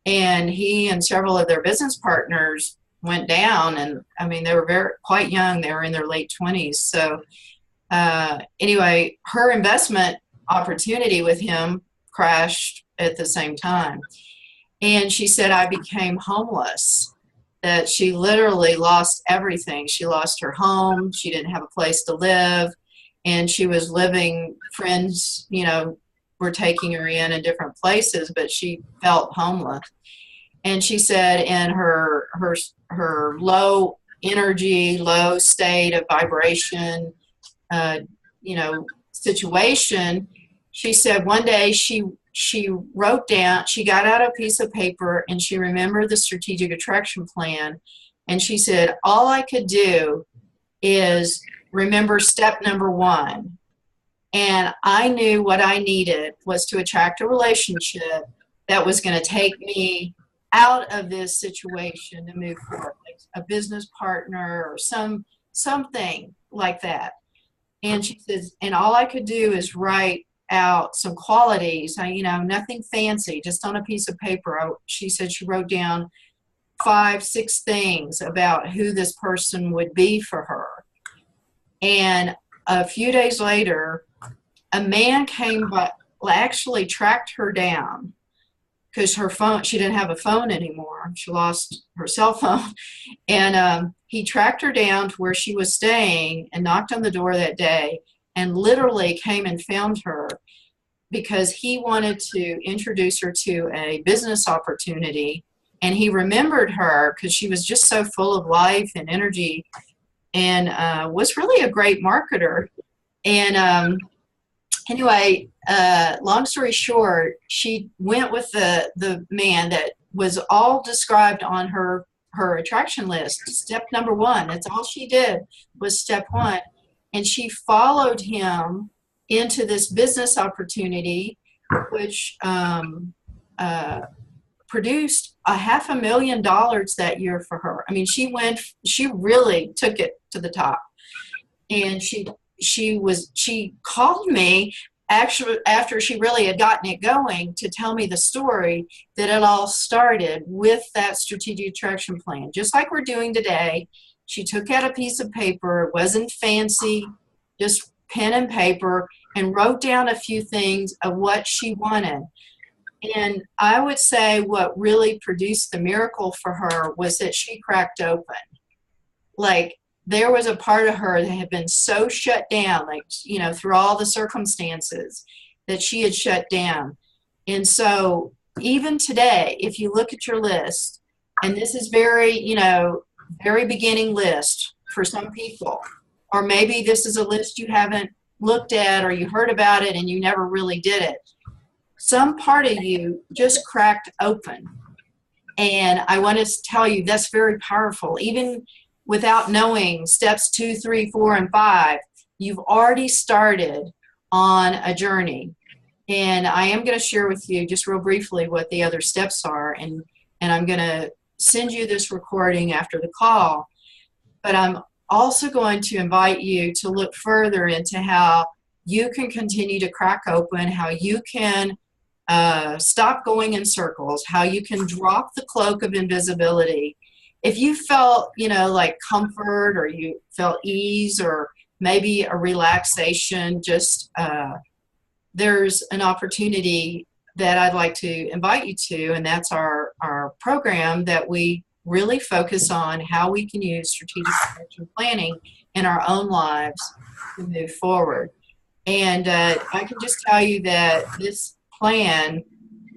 And he and several of their business partners went down, and I mean, they were quite young. They were in their late 20s. So anyway, her investment opportunity with him crashed at the same time. And she said, I became homeless, that she literally lost everything. She lost her home. She didn't have a place to live. And she was living, friends, you know, were taking her in different places, but she felt homeless. And she said in her low energy, low state of vibration, you know, situation, she said one day she wrote down, she got out a piece of paper and she remembered the strategic attraction plan. And she said, all I could do is remember step number 1. And I knew what I needed was to attract a relationship that was going to take me out of this situation to move forward, like a business partner or something like that. And she says, and all I could do is write out some qualities, you know, nothing fancy, just on a piece of paper. She said she wrote down 5, 6 things about who this person would be for her. And a few days later, a man came by, actually tracked her down, because her phone, she didn't have a phone anymore. She lost her cell phone. And he tracked her down to where she was staying and knocked on the door that day and literally came and found her because he wanted to introduce her to a business opportunity. And he remembered her because she was just so full of life and energy and was really a great marketer. And anyway, long story short, she went with the man that was all described on her attraction list. Step number 1, that's all she did was step 1. And she followed him into this business opportunity, which produced $500,000 that year for her. I mean, she really took it to the top. And she called me actually after she really had gotten it going to tell me the story that it all started with that strategic attraction plan. Just like we're doing today, she took out a piece of paper, it wasn't fancy, just pen and paper, and wrote down a few things of what she wanted. And I would say what really produced the miracle for her was that she cracked open. Like, there was a part of her that had been so shut down, like, you know, through all the circumstances that she had shut down. And so even today, if you look at your list, and this is very, you know, very beginning list for some people, or maybe this is a list you haven't looked at or you heard about it and you never really did it. Some part of you just cracked open. And I want to tell you that's very powerful. Even without knowing steps 2, 3, 4, and 5, you've already started on a journey. And I am going to share with you just real briefly what the other steps are. And I'm going to send you this recording after the call. But I'm also going to invite you to look further into how you can continue to crack open, how you can stop going in circles, how you can drop the cloak of invisibility. If you felt, you know, like comfort, or you felt ease, or maybe a relaxation, just there's an opportunity that I'd like to invite you to, and that's our program that we really focus on how we can use strategic attraction planning in our own lives to move forward. And I can just tell you that this plan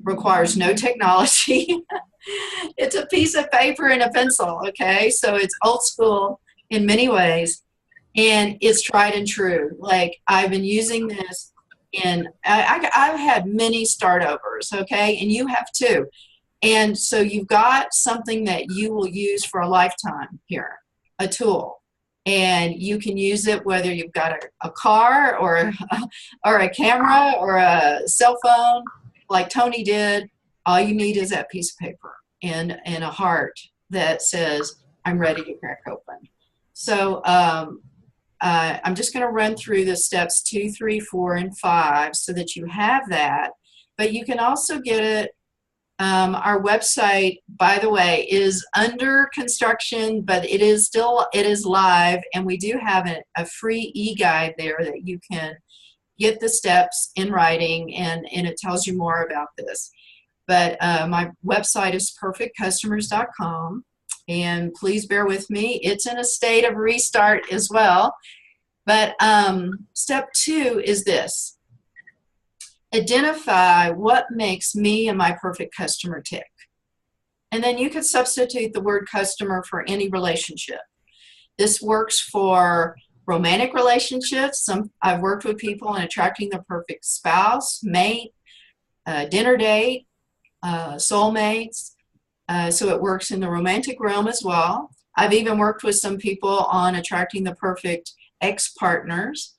requires no technology. It's a piece of paper and a pencil, okay? So it's old school in many ways, and it's tried and true. Like, I've been using this, and I've had many startovers, okay? And you have too. And so you've got something that you will use for a lifetime here, a tool. And you can use it whether you've got a car or a camera or a cell phone, like Tony did. All you need is that piece of paper and a heart that says, I'm ready to crack open. So I'm just going to run through the steps 2, 3, 4, and 5 so that you have that. But you can also get it. Our website, by the way, is under construction, but it is live, and we do have a free e-guide there that you can get the steps in writing, and it tells you more about this. But my website is perfectcustomers.com, and please bear with me. It's in a state of restart as well. But step 2 is this. Identify what makes me and my perfect customer tick. And then you could substitute the word customer for any relationship. This works for romantic relationships. I've worked with people in attracting the perfect spouse, mate, dinner date, soulmates. So it works in the romantic realm as well. I've even worked with some people on attracting the perfect ex-partners.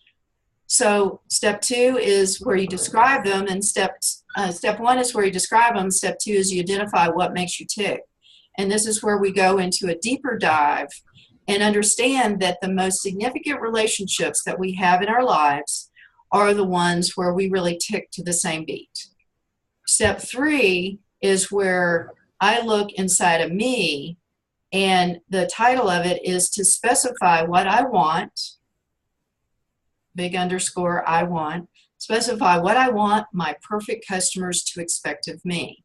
So step 2 is where you describe them, and step 1 is where you describe them. Step 2 is you identify what makes you tick. And this is where we go into a deeper dive and understand that the most significant relationships that we have in our lives are the ones where we really tick to the same beat. Step 3 is where I look inside of me, and the title of it is to specify what I want. Big underscore I want. Specify what I want my perfect customers to expect of me.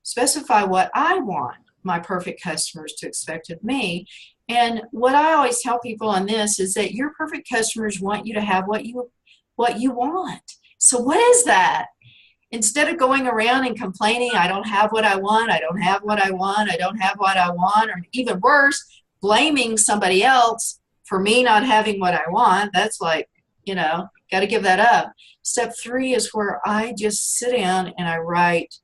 Specify what I want my perfect customers to expect of me. And what I always tell people on this is that your perfect customers want you to have what you want. So what is that? Instead of going around and complaining, I don't have what I want, I don't have what I want, I don't have what I want, or even worse, blaming somebody else for me not having what I want, that's like, got to give that up. Step 3 is where I just sit down and I write,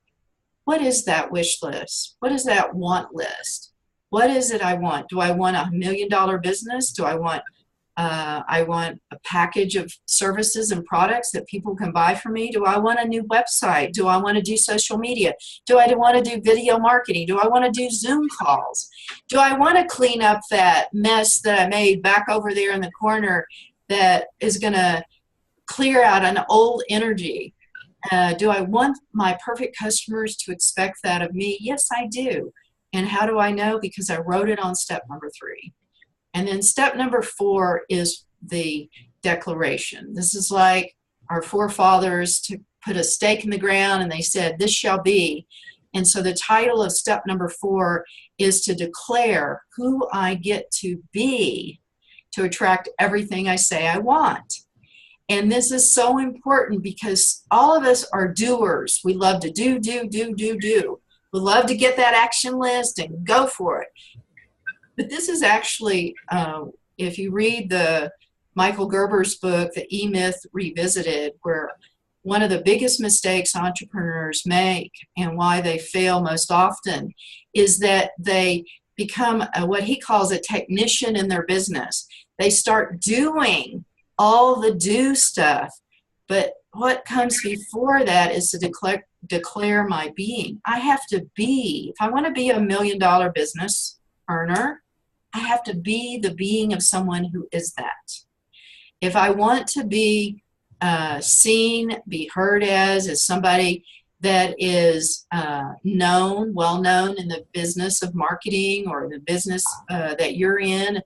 what is that wish list? What is that want list? What is it I want? Do I want $1 million business? Do I want a package of services and products that people can buy from me? Do I want a new website? Do I want to do social media? Do I want to do video marketing? Do I want to do Zoom calls? Do I want to clean up that mess that I made back over there in the corner that is going to clear out an old energy? Do I want my perfect customers to expect that of me? Yes, I do. And how do I know? Because I wrote it on step number 3. And then step number 4 is the declaration. This is like our forefathers to put a stake in the ground and they said, this shall be. And so the title of step number 4 is to declare who I get to be to attract everything I say I want. And this is so important because all of us are doers. We love to do. We love to get that action list and go for it. But this is actually, if you read the Michael Gerber's book, The E-Myth Revisited, where one of the biggest mistakes entrepreneurs make and why they fail most often is that they become what he calls a technician in their business. They start doing all the do stuff, but what comes before that is to declare my being. I have to be, if I want to be $1 million business earner, I have to be the being of someone who is that. If I want to be seen, be heard as somebody that is well known in the business of marketing or the business that you're in,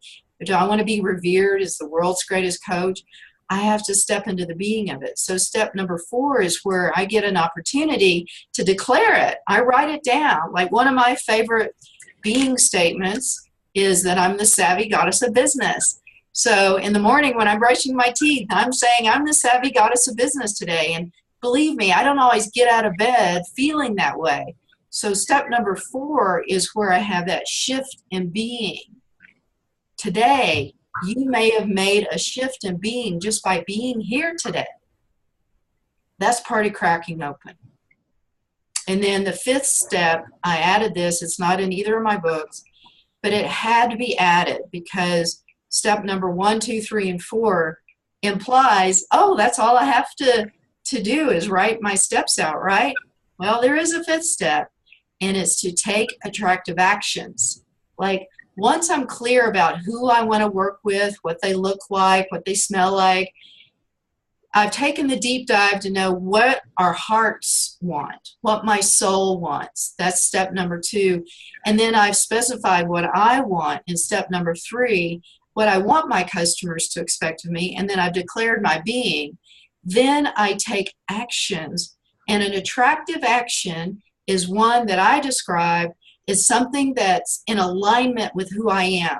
do I want to be revered as the world's greatest coach? I have to step into the being of it. So step number 4 is where I get an opportunity to declare it. I write it down. Like one of my favorite being statements is that I'm the savvy goddess of business. So in the morning when I'm brushing my teeth, I'm saying I'm the savvy goddess of business today. And believe me, I don't always get out of bed feeling that way. So step number 4 is where I have that shift in being. Today, you may have made a shift in being just by being here today. That's part of cracking open. And then the 5th step, I added this, it's not in either of my books, but it had to be added because step number 1, 2, 3, and 4 implies, oh, that's all I have to do is write my steps out, right? Well, there is a 5th step, and it's to take attractive actions. Like, Once I'm clear about who I want to work with, what they look like, what they smell like, I've taken the deep dive to know what our hearts want, what my soul wants. That's step number 2. And then I've specified what I want in step number 3, what I want my customers to expect of me, and then I've declared my being. Then I take actions, and an attractive action is one that I describe as something that's in alignment with who I am.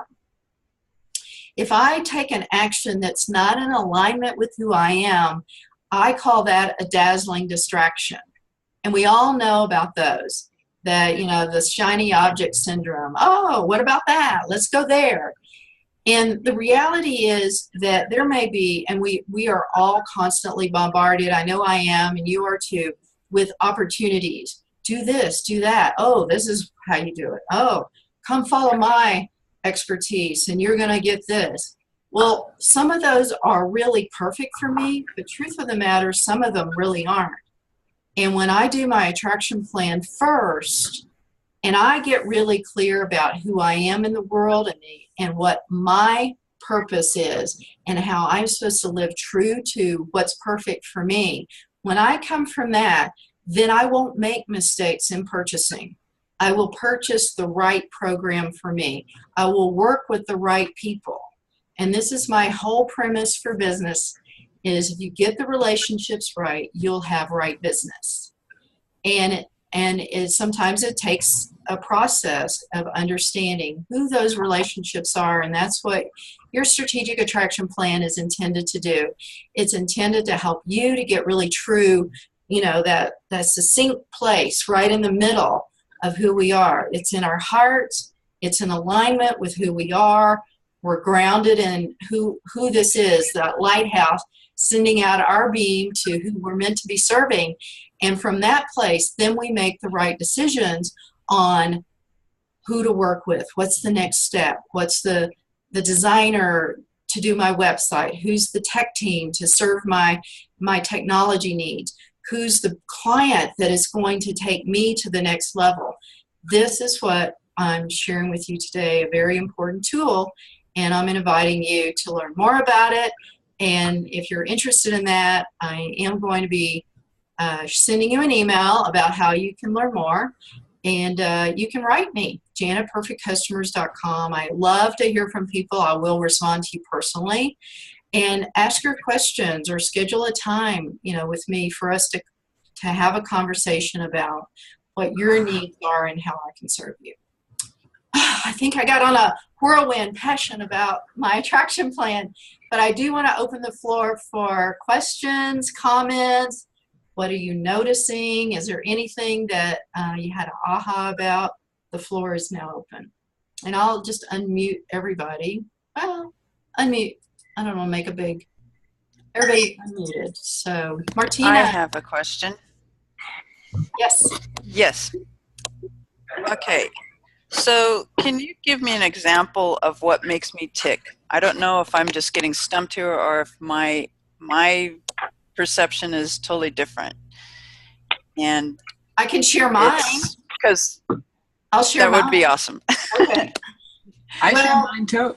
If I take an action that's not in alignment with who I am, I call that a dazzling distraction. And we all know about those, that, you know, the shiny object syndrome. Oh, what about that? Let's go there. And the reality is that there may be, and we are all constantly bombarded, I know I am, and you are too, with opportunities. Do this, do that. Oh, this is how you do it. Oh, come follow my expertise and you're going to get this. Well, some of those are really perfect for me, but truth of the matter, some of them really aren't. And when I do my attraction plan first, and I get really clear about who I am in the world and what my purpose is and how I'm supposed to live true to what's perfect for me, when I come from that, then I won't make mistakes in purchasing. I will purchase the right program for me. I will work with the right people. And this is my whole premise for business, is if you get the relationships right, you'll have right business. And sometimes it takes a process of understanding who those relationships are, and that's what your strategic attraction plan is intended to do. It's intended to help you to get really true, you know, that succinct place right in the middle of who we are. It's in our hearts. It's in alignment with who we are. We're grounded in who this is, that lighthouse sending out our beam to who we're meant to be serving. And from that place, then we make the right decisions on who to work with. What's the next step? What's the designer to do my website? Who's the tech team to serve my technology needs? Who's the client that is going to take me to the next level? This is what I'm sharing with you today, a very important tool, and I'm inviting you to learn more about it. And if you're interested in that, I am going to be sending you an email about how you can learn more. And you can write me, janetperfectcustomers.com. I love to hear from people. I will respond to you personally. And ask your questions or schedule a time, you know, with me for us to have a conversation about what your needs are and how I can serve you. I think I got on a whirlwind passion about my attraction plan, but I do want to open the floor for questions, comments. What are you noticing? Is there anything that you had an aha about? The floor is now open. And I'll just unmute everybody. Well, unmute. I don't want to make a big, everybody unmuted. So, Martina. I have a question. Yes. Yes. Okay. So can you give me an example of what makes me tick? I don't know if I'm just getting stumped here or if my perception is totally different. And I can share mine. Because I'll share that mine. would be awesome. Okay. I share mine too.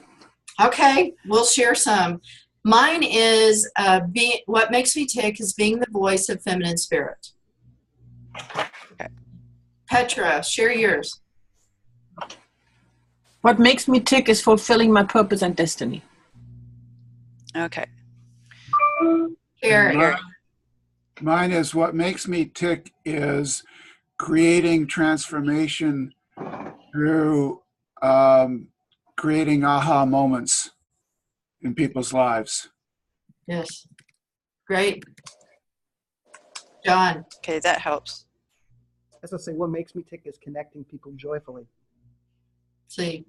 Okay, we'll share some. Mine is what makes me tick is being the voice of feminine spirit. Okay. Petra, share yours. What makes me tick is fulfilling my purpose and destiny. Okay. Karen. Mine is what makes me tick is creating transformation through creating aha moments in people's lives. Yes. Great. John. Okay, that helps. As I say, what makes me tick is connecting people joyfully. See.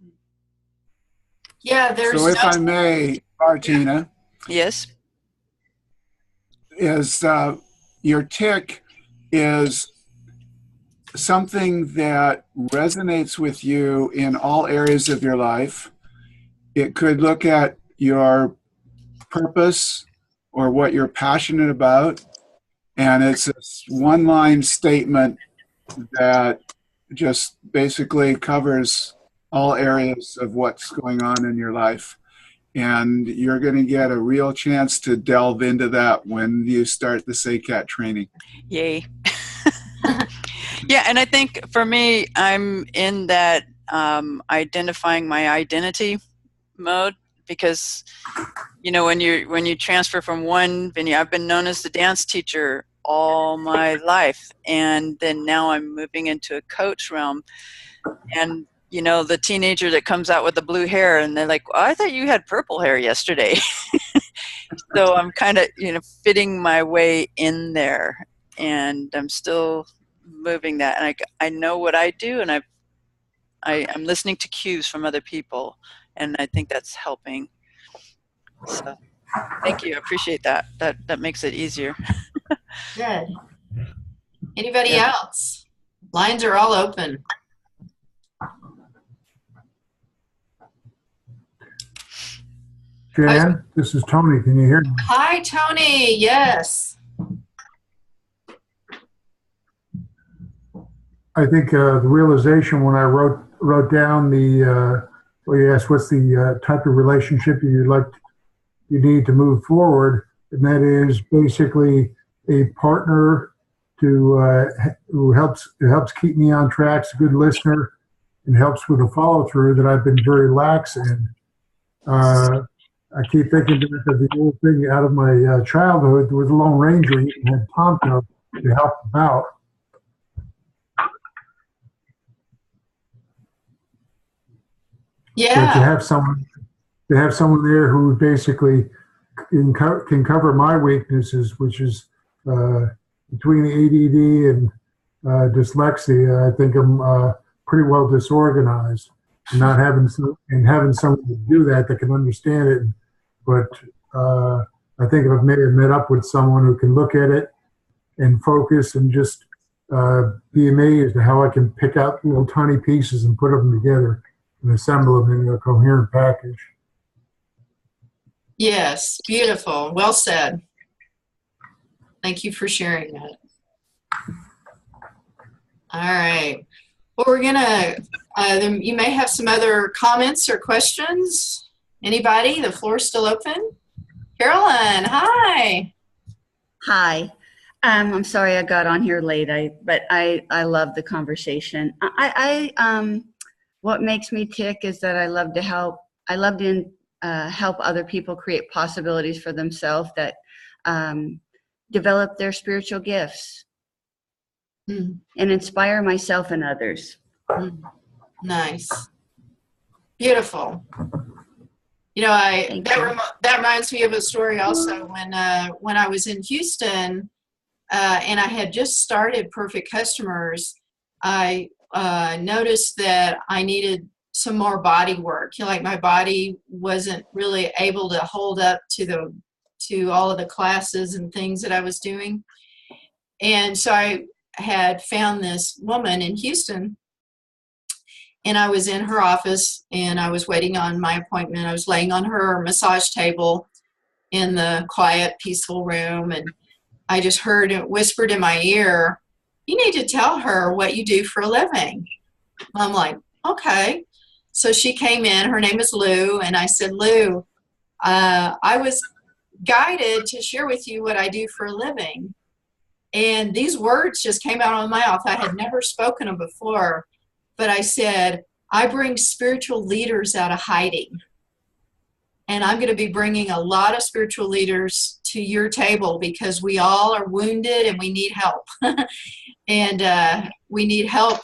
Yeah, there's So if I may, Martina, Yes. is your tick is something that resonates with you in all areas of your life. It could look at your purpose or what you're passionate about, and it's a one-line statement that just basically covers all areas of what's going on in your life. And you're going to get a real chance to delve into that when you start the SACAT training. Yay. Yeah, and I think for me, I'm in that identifying my identity mode, because you know, when you transfer from one venue, I've been known as the dance teacher all my life, and then now I'm moving into a coach realm. And you know, the teenager that comes out with the blue hair, and they're like, well, I thought you had purple hair yesterday. So I'm kind of, you know, fitting my way in there, and I'm still moving that. And I know what I do, and I'm listening to cues from other people, and I think that's helping. So thank you. I appreciate that. That makes it easier. Good. Anybody else? Lines are all open. Jan, this is Tony. Can you hear me? Hi, Tony. Yes. I think the realization when I wrote down the, well, you asked what's the type of relationship you need to move forward, and that is basically a partner who helps keep me on track, is a good listener, and helps with the follow through that I've been very lax in. I keep thinking back of the old thing out of my childhood with the Lone Ranger. You had Tonto to help him out. Yeah. But to have someone there who basically can cover my weaknesses, which is between the ADD and dyslexia. I think I'm pretty well disorganized, and not having someone to do that can understand it. But I think if I may have met up with someone who can look at it and focus and just be amazed at how I can pick out little tiny pieces and put them together and assemble them in a coherent package. Yes, beautiful. Well said. Thank you for sharing that. All right. Well, we're gonna, you may have some other comments or questions. Anybody? The floor's still open. Carolyn, hi. Hi. I'm sorry I got on here late, but I love the conversation. What makes me tick is that I love to help. I love to help other people create possibilities for themselves that develop their spiritual gifts and inspire myself and others. Nice. Beautiful. You know, that reminds me of a story also when I was in Houston and I had just started Perfect Customers. I noticed that I needed some more body work. You know, like my body wasn't really able to hold up to all of the classes and things that I was doing. And so I had found this woman in Houston, and I was in her office and I was waiting on my appointment. I was laying on her massage table in the quiet, peaceful room, and I just heard it whispered in my ear, "You need to tell her what you do for a living." I'm like, okay. So she came in, her name is Lou, and I said, "Lou, I was guided to share with you what I do for a living." And these words just came out of my mouth. I had never spoken them before, but I said, "I bring spiritual leaders out of hiding. And I'm going to be bringing a lot of spiritual leaders to your table because we all are wounded and we need help." And we need help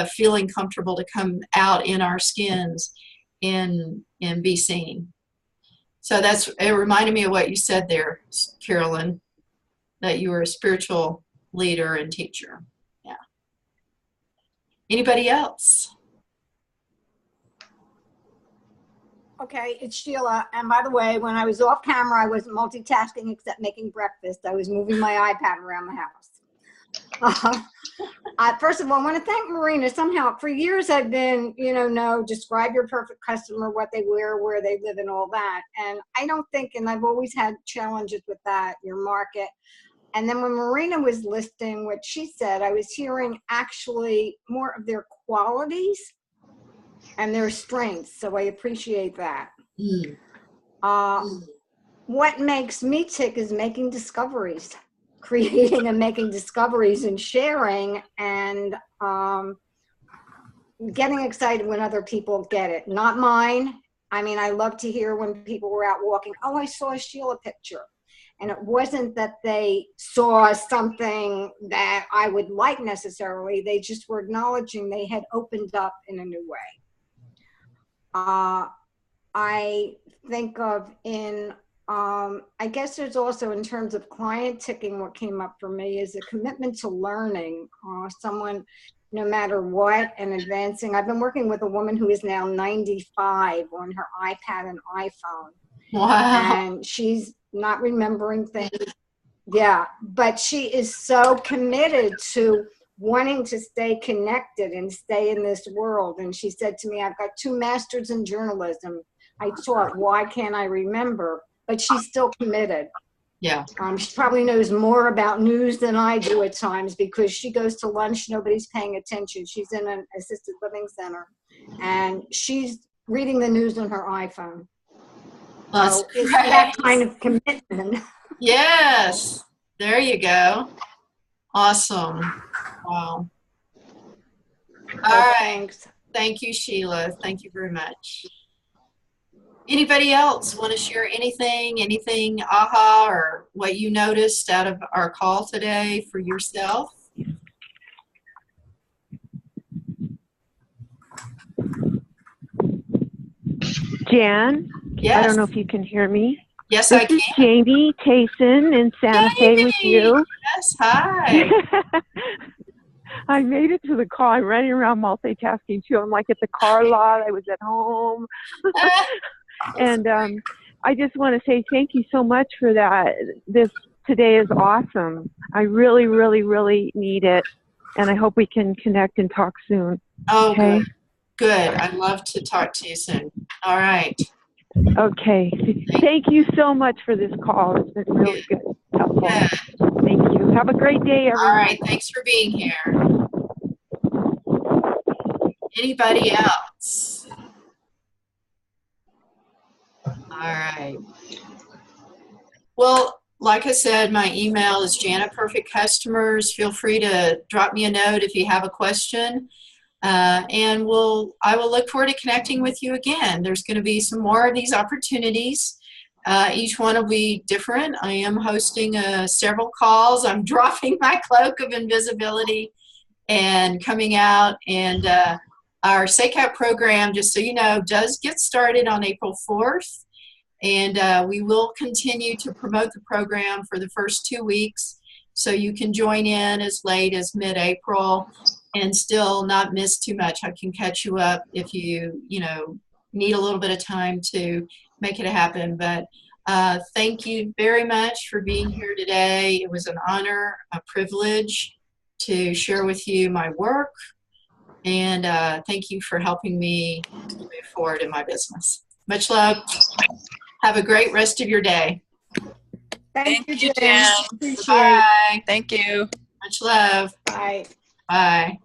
feeling comfortable to come out in our skins and be seen. So it reminded me of what you said there, Carolyn, that you were a spiritual leader and teacher. Yeah. Anybody else? Okay, it's Sheila. And by the way, when I was off camera, I wasn't multitasking except making breakfast. I was moving my iPad around the house. First of all, I want to thank Marina. Somehow, for years I've been, describe your perfect customer, what they wear, where they live, and all that. And I don't think, and I've always had challenges with that, your market. And then when Marina was listing what she said, I was hearing actually more of their qualities and their strengths. So I appreciate that. Mm. What makes me tick is making discoveries, creating and making discoveries and sharing, and getting excited when other people get it. Not mine. I mean, I love to hear when people were out walking, oh, I saw a Sheila picture. And it wasn't that they saw something that I would like necessarily. They just were acknowledging they had opened up in a new way. I think of in, I guess there's also in terms of client ticking, what came up for me is a commitment to learning. Someone, no matter what, and advancing. I've been working with a woman who is now 95 on her iPad and iPhone. Wow. And she's not remembering things. Yeah, but she is so committed to wanting to stay connected and stay in this world. And she said to me, I've got 2 masters in journalism. I taught, why can't I remember? But she's still committed. Yeah. She probably knows more about news than I do at times because she goes to lunch, nobody's paying attention. She's in an assisted living center and she's reading the news on her iPhone. That's so it's great. that kind of commitment. Yes. There you go. Awesome. Wow. All right. Thanks. Thank you, Sheila. Thank you very much. Anybody else want to share anything aha, or what you noticed out of our call today for yourself? Jan, Yes. I don't know if you can hear me. Yes, I This is can. Jamie Tayson in Santa Fe with you. Yes, hi. I made it to the call. I'm running around multitasking too. I'm like at the car lot. I was at home. And I just want to say thank you so much for that. This today is awesome. I really, really, really need it. And I hope we can connect and talk soon. Oh, okay? good. Good. I'd love to talk to you soon. All right. Okay. Thank you so much for this call. It's been really good. Helpful. Good. Thank you. Have a great day, everyone. All right. Thanks for being here. Anybody else? All right. Well, like I said, my email is JanaPerfectCustomers. Feel free to drop me a note if you have a question. And I will look forward to connecting with you again. There's going to be some more of these opportunities. Each one will be different. I am hosting several calls. I'm dropping my cloak of invisibility and coming out. And our SACAP program, just so you know, does get started on April 4th. And we will continue to promote the program for the first 2 weeks. So you can join in as late as mid-April and still not miss too much. I can catch you up if you need a little bit of time to make it happen. But thank you very much for being here today. It was an honor, a privilege to share with you my work. And thank you for helping me move forward in my business. Much love. Have a great rest of your day. Thank you, Jan. Jan. Appreciate it. Bye. Thank you. Much love. Bye. Bye.